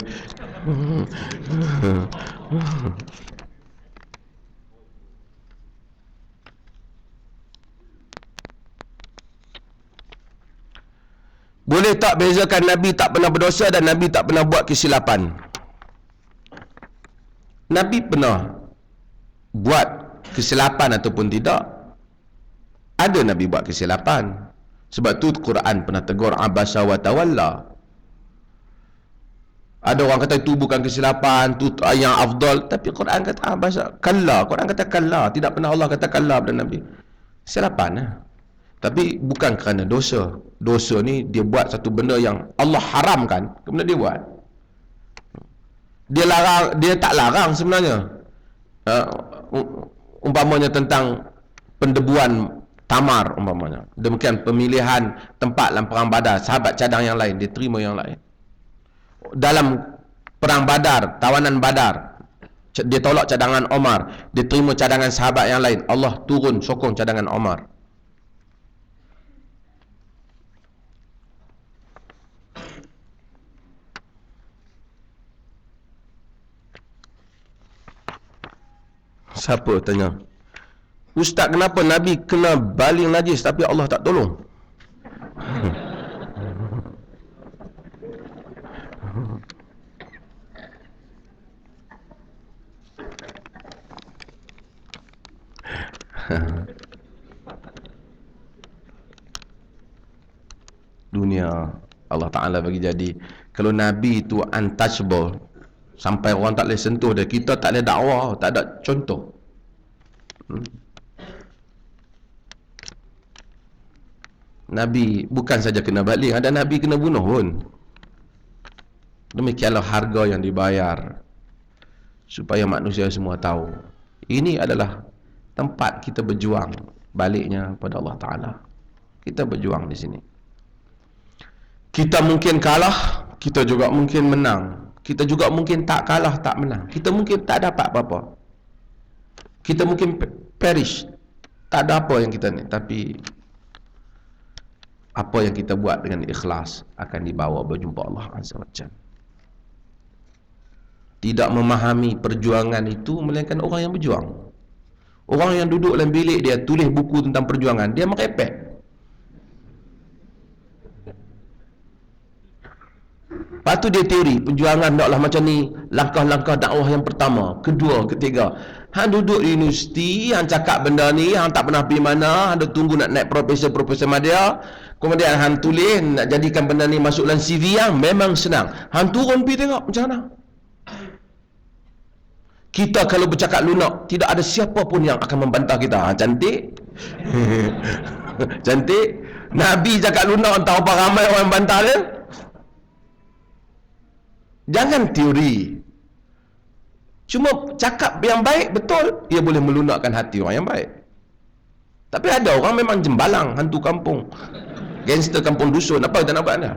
Boleh tak bezakan Nabi tak pernah berdosa dan Nabi tak pernah buat kesilapan? Nabi pernah buat kesilapan ataupun tidak? Ada Nabi buat kesilapan. Sebab tu Quran pernah tegur abasa wa tawalla. Ada orang kata itu bukan kesilapan, tu yang afdal, tapi Quran kata abasa, kalla. Quran kata kalla, tidak pernah Allah kata kalla pada Nabi. Kesilapan lah. Tapi bukan kerana dosa. Dosa ni dia buat satu benda yang Allah haramkan, kemudian dia buat. Dia larang, dia tak larang sebenarnya. Umpamanya tentang pendebuan tamar umpamanya. Demikian pemilihan tempat dalam perang Badar, sahabat cadang yang lain, dia terima yang lain. Dalam perang Badar, tawanan Badar, dia tolak cadangan Omar, dia terima cadangan sahabat yang lain. Allah turun sokong cadangan Omar. Siapa tanya? Ustaz, kenapa Nabi kena baling najis tapi Allah tak tolong? Dunia Allah Ta'ala bagi jadi. Kalau Nabi itu untouchable, sampai orang tak boleh sentuh dia, kita tak boleh dakwah, tak ada contoh. Nabi bukan saja kena baling, ada Nabi kena bunuh pun. Demikianlah harga yang dibayar supaya manusia semua tahu ini adalah tempat kita berjuang baliknya pada Allah Ta'ala. Kita berjuang di sini. Kita mungkin kalah, kita juga mungkin menang. Kita juga mungkin tak kalah, tak menang. Kita mungkin tak dapat apa-apa. Kita mungkin perish. Tak ada apa yang kita ni, tapi apa yang kita buat dengan ikhlas akan dibawa berjumpa Allah Azza wa Jalla. Tidak memahami perjuangan itu melainkan orang yang berjuang. Orang yang duduk dalam bilik dia tulis buku tentang perjuangan, dia merepek. Lepas tu dia teori perjuangan taklah macam ni, langkah-langkah dakwah yang pertama, kedua, ketiga. Hang duduk di universiti, hang cakap benda ni, hang tak pernah pergi mana, hang duk tunggu nak naik profesor madya, kemudian hang tulis nak jadikan benda ni masuk dalam CV yang memang senang. Hang turun pergi tengok macam mana. Kita kalau bercakap lunak, tidak ada siapa pun yang akan membantah kita. Cantik. Cantik. Nabi cakap lunak, entah apa ramai orang bantah dia. Jangan teori. Cuma cakap yang baik, betul, ia boleh melunakkan hati orang yang baik. Tapi ada orang memang jembalang, hantu kampung, gangster kampung dusun, apa kita nak buat dah?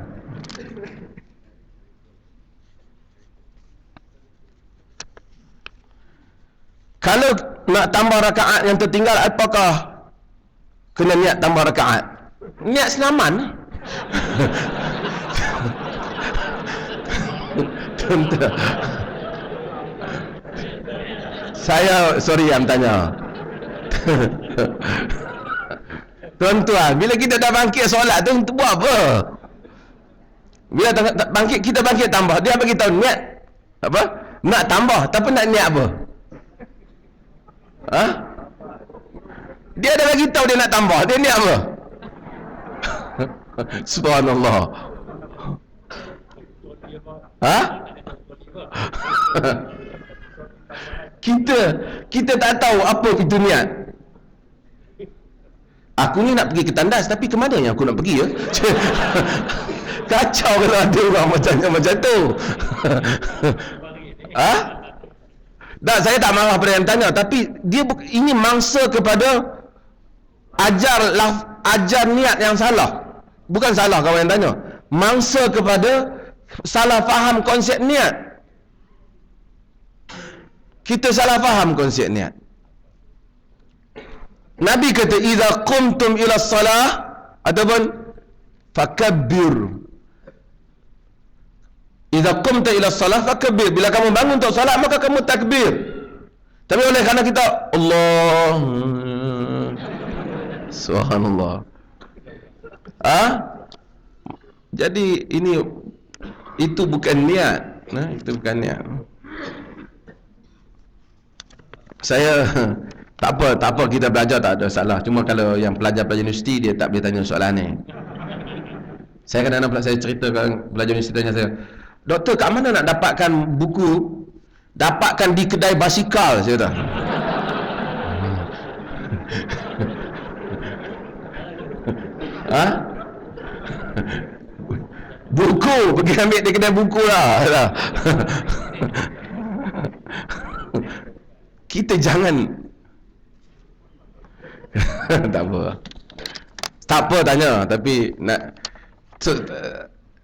Kalau nak tambah rakaat yang tertinggal, apakah kena niat tambah rakaat? Niat senaman. Tuan-tuan, saya sorry yang tanya. Tuan-tuan, bila kita dah bangkit solat tu buat apa? Bila bangkit, kita bangkit tambah, dia bagi tahu niat apa? Nak tambah, tapi nak niat apa? Ha? Dia dah bagi tahu dia nak tambah, dia niat apa? Subhanallah. Ha? Kita tak tahu apa itu niat. Aku ni nak pergi ke tandas, tapi ke mana yang aku nak pergi ya? Kacau kalau ada orang macam tu. Ha? Tak, saya tak marah pada yang tanya, tapi dia ini mangsa kepada ajar niat yang salah. Bukan salah kawan yang tanya. Mangsa kepada salah faham konsep niat. Kita salah faham konsep niat. Nabi kata, "Idza qumtum ila shalah," ataupun fakabbir. Idza qumta ila shalah fakabbir. Bila kamu bangun untuk salat, maka kamu takbir. Tapi oleh kerana kita Allah, subhanallah. Jadi itu bukan niat. Itu bukan niat. Saya tak apa kita belajar tak ada salah. Cuma kalau yang pelajar-pelajar universiti, dia tak boleh tanya soalan ni. Saya kadang-kadang saya ceritakan pelajar universiti tanya saya, "Doktor, kat mana nak dapatkan buku? Dapatkan di kedai basikal," saya kata. Ha? Buku, pergi ambil di kedai buku lah. Kita jangan tak apa tanya, tapi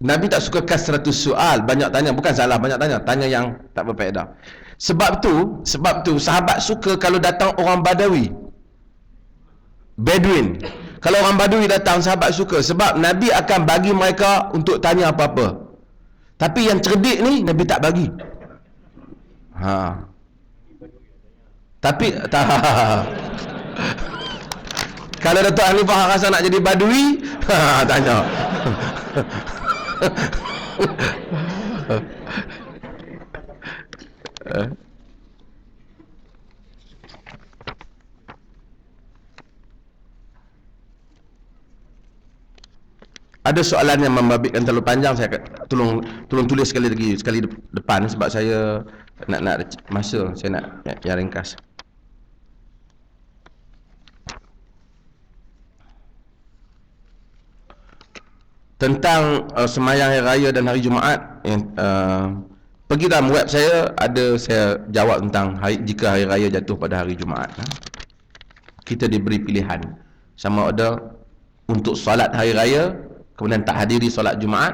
Nabi tak suka kasratus soal, banyak tanya. Bukan salah banyak tanya yang tak berfaedah. Sebab tu sahabat suka kalau datang orang Badawi, Bedouin. Kalau orang Badui datang, sahabat suka, sebab Nabi akan bagi mereka untuk tanya apa-apa. Tapi yang cerdik ni Nabi tak bagi. Tapi tak. Kalau Datuk Hanifah rasa nak jadi Badui, tanya. Ada soalan yang membabitkan terlalu panjang, saya tolong tulis sekali depan, sebab saya nak masa, saya nak yang ringkas. Tentang semayang hari raya dan hari Jumaat, pergi dalam web saya, ada saya jawab tentang jika hari raya jatuh pada hari Jumaat. Kita diberi pilihan, sama ada untuk solat hari raya kemudian tak hadiri solat Jumaat,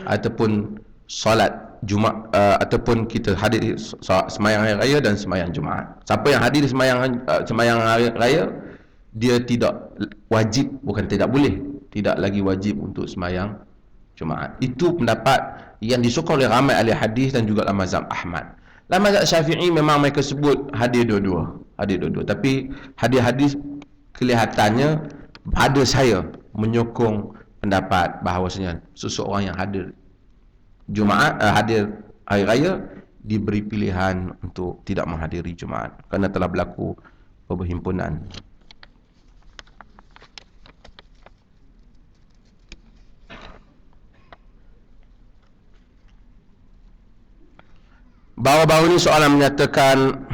ataupun solat Jumaat, ataupun kita hadiri semayang hari raya dan semayang Jumaat. Siapa yang hadiri semayang hari raya, dia tidak wajib, bukan tidak boleh, tidak lagi wajib untuk semayang Jumaat. Itu pendapat yang disokong oleh ramai ahli hadis dan juga dalam mazhab Ahmad. Dalam mazhab Syafi'i memang mereka sebut hadir dua-dua. Tapi hadis-hadis kelihatannya ada saya menyokong pendapat bahawasanya seseorang yang hadir Jumaat, hadir hari raya, diberi pilihan untuk tidak menghadiri Jumaat kerana telah berlaku perhimpunan. Baru-baru ni soalan menyatakan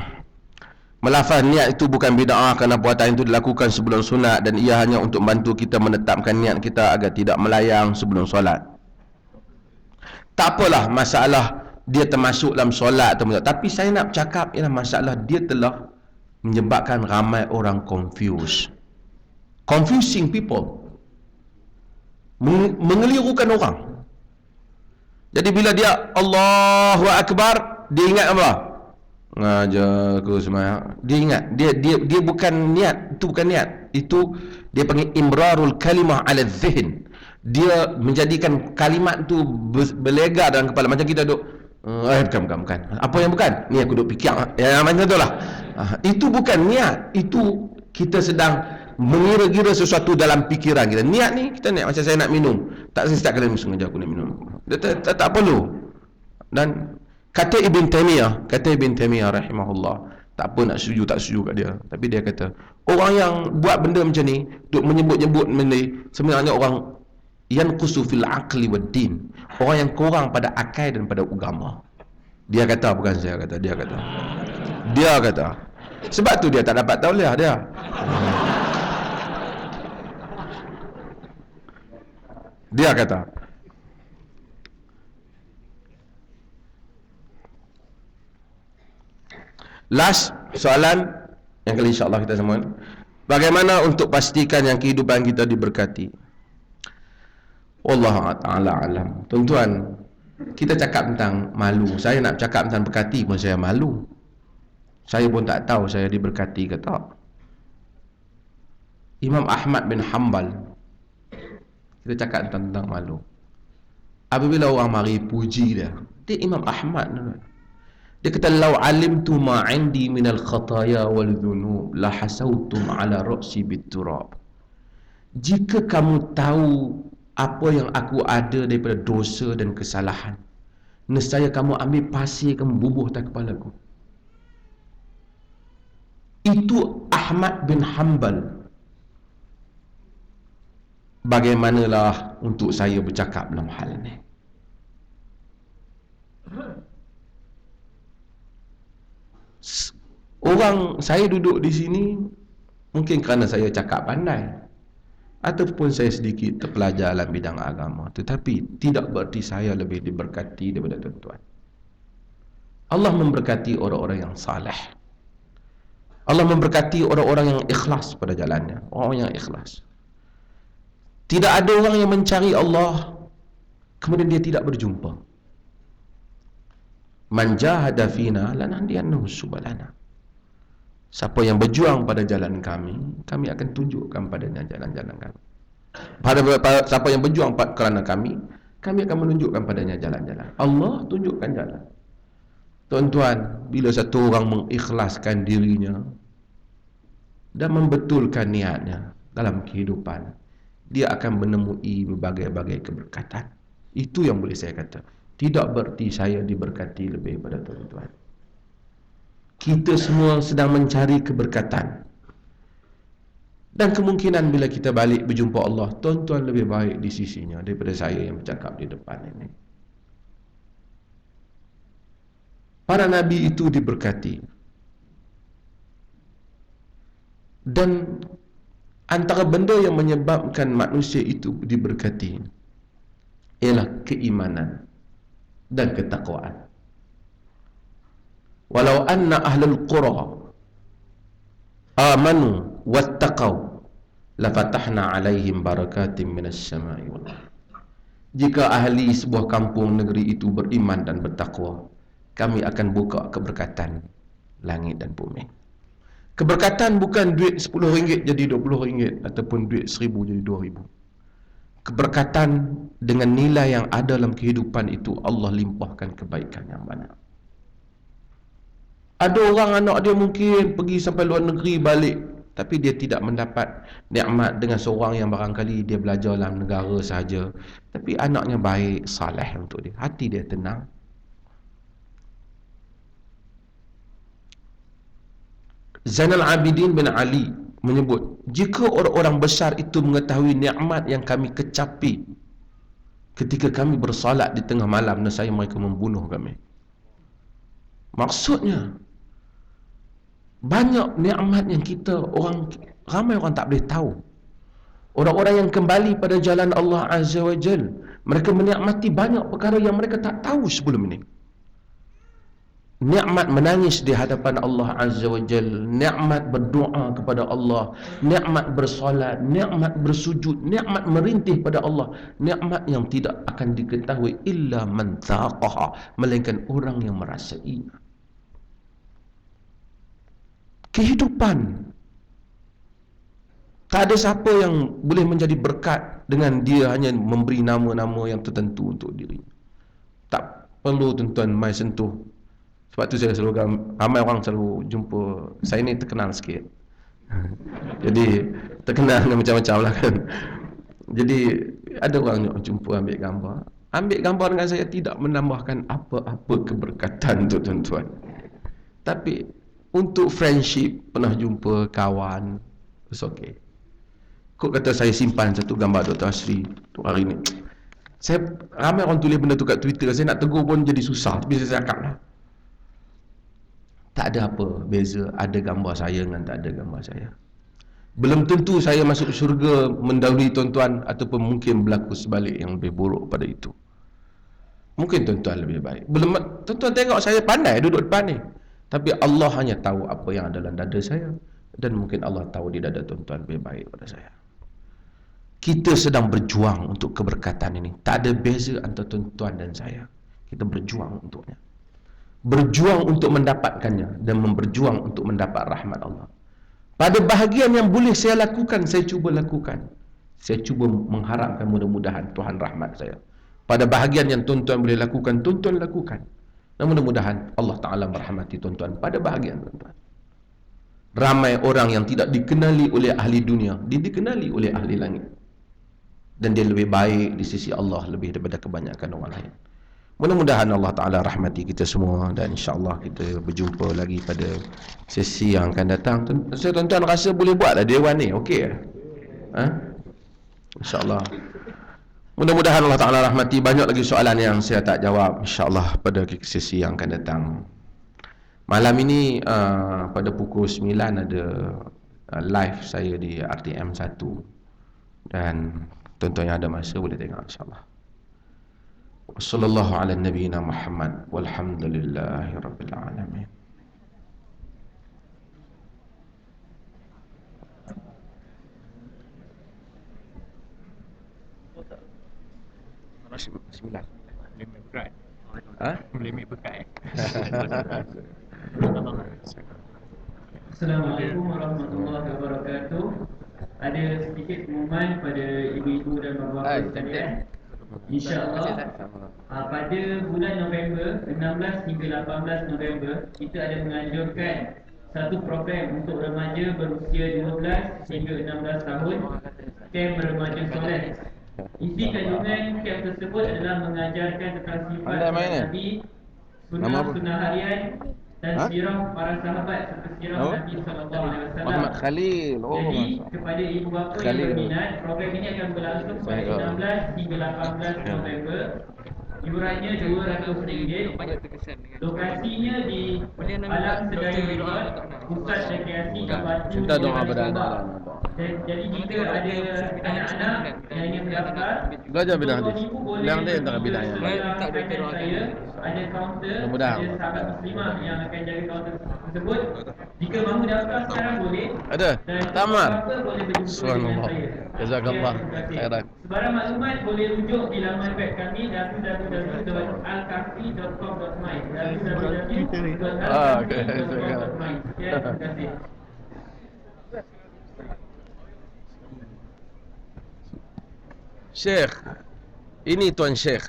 melafaz niat itu bukan bid'ah kerana perbuatan itu dilakukan sebelum sunat dan ia hanya untuk membantu kita menetapkan niat kita agar tidak melayang sebelum solat. Tak apalah masalah dia termasuk dalam solat atau tidak. Tapi saya nak cakap ialah masalah dia telah menyebabkan ramai orang confusing people, mengelirukan orang. Jadi bila dia Allahu Akbar, dia ingat apa? Ngajar aku semayang. Dia ingat, dia bukan niat, itu bukan niat. Itu dia panggil imrarul kalimah ala dhihn. Dia menjadikan kalimat tu berlegar dalam kepala, macam kita duk bukan. Apa yang bukan? Ni aku duk fikir. Ya macam itulah. Itu bukan niat, itu kita sedang mengira-gira sesuatu dalam fikiran kita. Niat ni kita niat, macam saya nak minum. Tak saya setiap kali sengaja aku nak minum. Tak perlu. Dan kata Ibn Taymiyah rahimahullah, tak apa nak setuju tak setuju kat dia, tapi dia kata orang yang buat benda macam ni, duk menyebut-nyebut benda ni, sebenarnya orang yanqusu fil aqli wad din, orang yang kurang pada akal dan pada agama. Dia kata, bukan saya kata, dia kata. Sebab tu dia tak dapat tauliah dia. Dia kata. Last soalan yang kali insya-Allah kita semua. Bagaimana untuk pastikan yang kehidupan kita diberkati? Wallahu ta'ala alam. Tuan-tuan, kita cakap tentang malu. Saya nak cakap tentang berkati pun saya malu. Saya pun tak tahu saya diberkati ke tak. Imam Ahmad bin Hanbal, kita cakap tentang malu. Apabila orang mari puji dia Imam Ahmad, dia kata, "Lau alimtu ma 'indi minal khataya wal dhunub la hasautum ala ra'si bit-turab." Jika kamu tahu apa yang aku ada daripada dosa dan kesalahan, nescaya kamu ambil pasir, kamu bubuh atas kepalaku. Itu Ahmad bin Hanbal. Bagaimanalah untuk saya bercakap dalam hal ini? Orang, saya duduk di sini mungkin kerana saya cakap pandai ataupun saya sedikit terpelajar dalam bidang agama, tetapi tidak berarti saya lebih diberkati daripada tuan-tuan. Allah memberkati orang-orang yang saleh. Allah memberkati orang-orang yang ikhlas pada jalannya, orang yang ikhlas. Tidak ada orang yang mencari Allah kemudian dia tidak berjumpa. Man jahada fina lanahdiyannahu subalana. Siapa yang berjuang pada jalan kami, kami akan tunjukkan padanya jalan-jalan kami. Siapa yang berjuang kerana kami akan menunjukkan padanya jalan-jalan. Allah tunjukkan jalan. Tuan-tuan, bila satu orang mengikhlaskan dirinya dan membetulkan niatnya dalam kehidupan, dia akan menemui berbagai-bagai keberkatan. Itu yang boleh saya kata. Tidak berarti saya diberkati lebih pada tuan-tuan. Kita semua sedang mencari keberkatan. Dan kemungkinan bila kita balik berjumpa Allah, tuan-tuan lebih baik di sisinya daripada saya yang bercakap di depan ini. Para Nabi itu diberkati. Dan antara benda yang menyebabkan manusia itu diberkati ialah keimanan dan ketakwaan. Walau anna ahlul qura amanu wattaqau lafatahna alaihim barakatim minas sama'i wal ardh. Jika ahli sebuah kampung negeri itu beriman dan bertakwa, kami akan buka keberkatan langit dan bumi. Keberkatan bukan duit RM10 jadi RM20 ataupun duit RM1000 jadi RM2000. Keberkatan dengan nilai yang ada dalam kehidupan itu, Allah limpahkan kebaikan yang banyak. Ada orang anak dia mungkin pergi sampai luar negeri balik, tapi dia tidak mendapat nikmat dengan seorang yang barangkali dia belajar dalam negara sahaja, tapi anaknya baik, saleh untuk dia, hati dia tenang. Zainal Abidin bin Ali menyebut, jika orang-orang besar itu mengetahui nikmat yang kami kecapi ketika kami bersolat di tengah malam, nescaya mereka membunuh kami. Maksudnya banyak nikmat yang ramai orang tak boleh tahu. Orang-orang yang kembali pada jalan Allah Azza wa Jal, mereka menikmati banyak perkara yang mereka tak tahu sebelum ini. Nikmat menangis di hadapan Allah Azza wa Jal, nikmat berdoa kepada Allah, nikmat bersolat, nikmat bersujud, nikmat merintih pada Allah, nikmat yang tidak akan diketahui illa man taqaha, melainkan orang yang merasainya. Kehidupan, tak ada siapa yang boleh menjadi berkat dengan dia hanya memberi nama-nama yang tertentu untuk dirinya. Tak perlu tuan-tuan mai sentuh. Sebab tu saya selalu, ramai orang selalu jumpa saya ni terkenal sikit. Jadi terkenal dengan macam-macam lah kan. Jadi ada orang jumpa ambil gambar dengan saya tidak menambahkan apa-apa keberkatan untuk tuan-tuan. Tapi untuk friendship, pernah jumpa kawan, it's okay. Kok kata saya simpan satu gambar Dr. Asri untuk hari ni. Ramai orang tulis benda tu kat Twitter, saya nak tegur pun jadi susah. Tapi saya cakap lah, tak ada apa beza ada gambar saya dengan tak ada gambar saya. Belum tentu saya masuk syurga mendahului tuan-tuan, ataupun mungkin berlaku sebalik yang lebih buruk pada itu. Mungkin tuan-tuan lebih baik. Tuan-tuan tengok saya pandai duduk depan ni, tapi Allah hanya tahu apa yang ada dalam dada saya, dan mungkin Allah tahu di dada tuan-tuan lebih baik pada saya. Kita sedang berjuang untuk keberkatan ini. Tak ada beza antara tuan-tuan dan saya. Kita berjuang untuknya. Berjuang untuk mendapatkannya, dan berjuang untuk mendapat rahmat Allah. Pada bahagian yang boleh saya lakukan, saya cuba lakukan. Saya cuba mengharapkan mudah-mudahan Tuhan rahmat saya. Pada bahagian yang tuan-tuan boleh lakukan, tuan-tuan lakukan. Dan mudah-mudahan Allah Ta'ala merahmati tuan-tuan pada bahagian tuan-tuan. Ramai orang yang tidak dikenali oleh ahli dunia, dia dikenali oleh ahli langit. Dan dia lebih baik di sisi Allah lebih daripada kebanyakan orang lain. Mudah-mudahan Allah Ta'ala rahmati kita semua, dan insyaAllah kita berjumpa lagi pada sesi yang akan datang. Tuan-tuan rasa boleh buatlah Dewan ni, okey ke? InsyaAllah. Mudah-mudahan Allah Ta'ala rahmati. Banyak lagi soalan yang saya tak jawab, insyaAllah pada sesi yang akan datang. Malam ini pada pukul 9 ada live saya di RTM 1, dan tuan-tuan yang ada masa boleh tengok insyaAllah. Wassallallahu ala nabiyina Muhammad walhamdulillahi rabbil alamin. Bismillah. Boleh ambil berkat. Assalamualaikum warahmatullahi wabarakatuh. Ada sedikit pengumuman pada ibu-ibu dan bapa-bapa sekalian. InsyaAllah pada bulan November 16 hingga 18 November kita ada menganjurkan satu program untuk remaja berusia 12 hingga 16 tahun, Camp Remaja Soleh. Isi kandungan camp tersebut adalah mengajarkan tentang sifat Nabi, sunnah harian, dan sirah para sahabat serta sirah Nabi SAW. Muhammad Khalil. Jadi kepada ibu bapa yang berminat, program ini akan berlangsung pada 16 hingga 18 November. Iurannya RM200. Lokasinya di Alam Sedaya Resort, Pusat Rekreasi Batu. Cinta doa berdana. Jadi jika ada anak-anak yang ingin mendaftar, Belajar bidang hadis. Bidang dia antara bidang yang baik. saya ada kaunter, Mudah-mudahan. ada sahabat muslimah yang akan jaga kaunter tersebut. Jika mahu daftar sekarang boleh. Ada. Dan Tamar. apa boleh berjumpa dengan Subhanallah. saya. Jazakallah Terima kasih. khairan. Sebarang maklumat boleh rujuk di laman web kami www.alkafi.com.my www.alkafi.com.my. Terima kasih. Syekh, ini Tuan Syekh.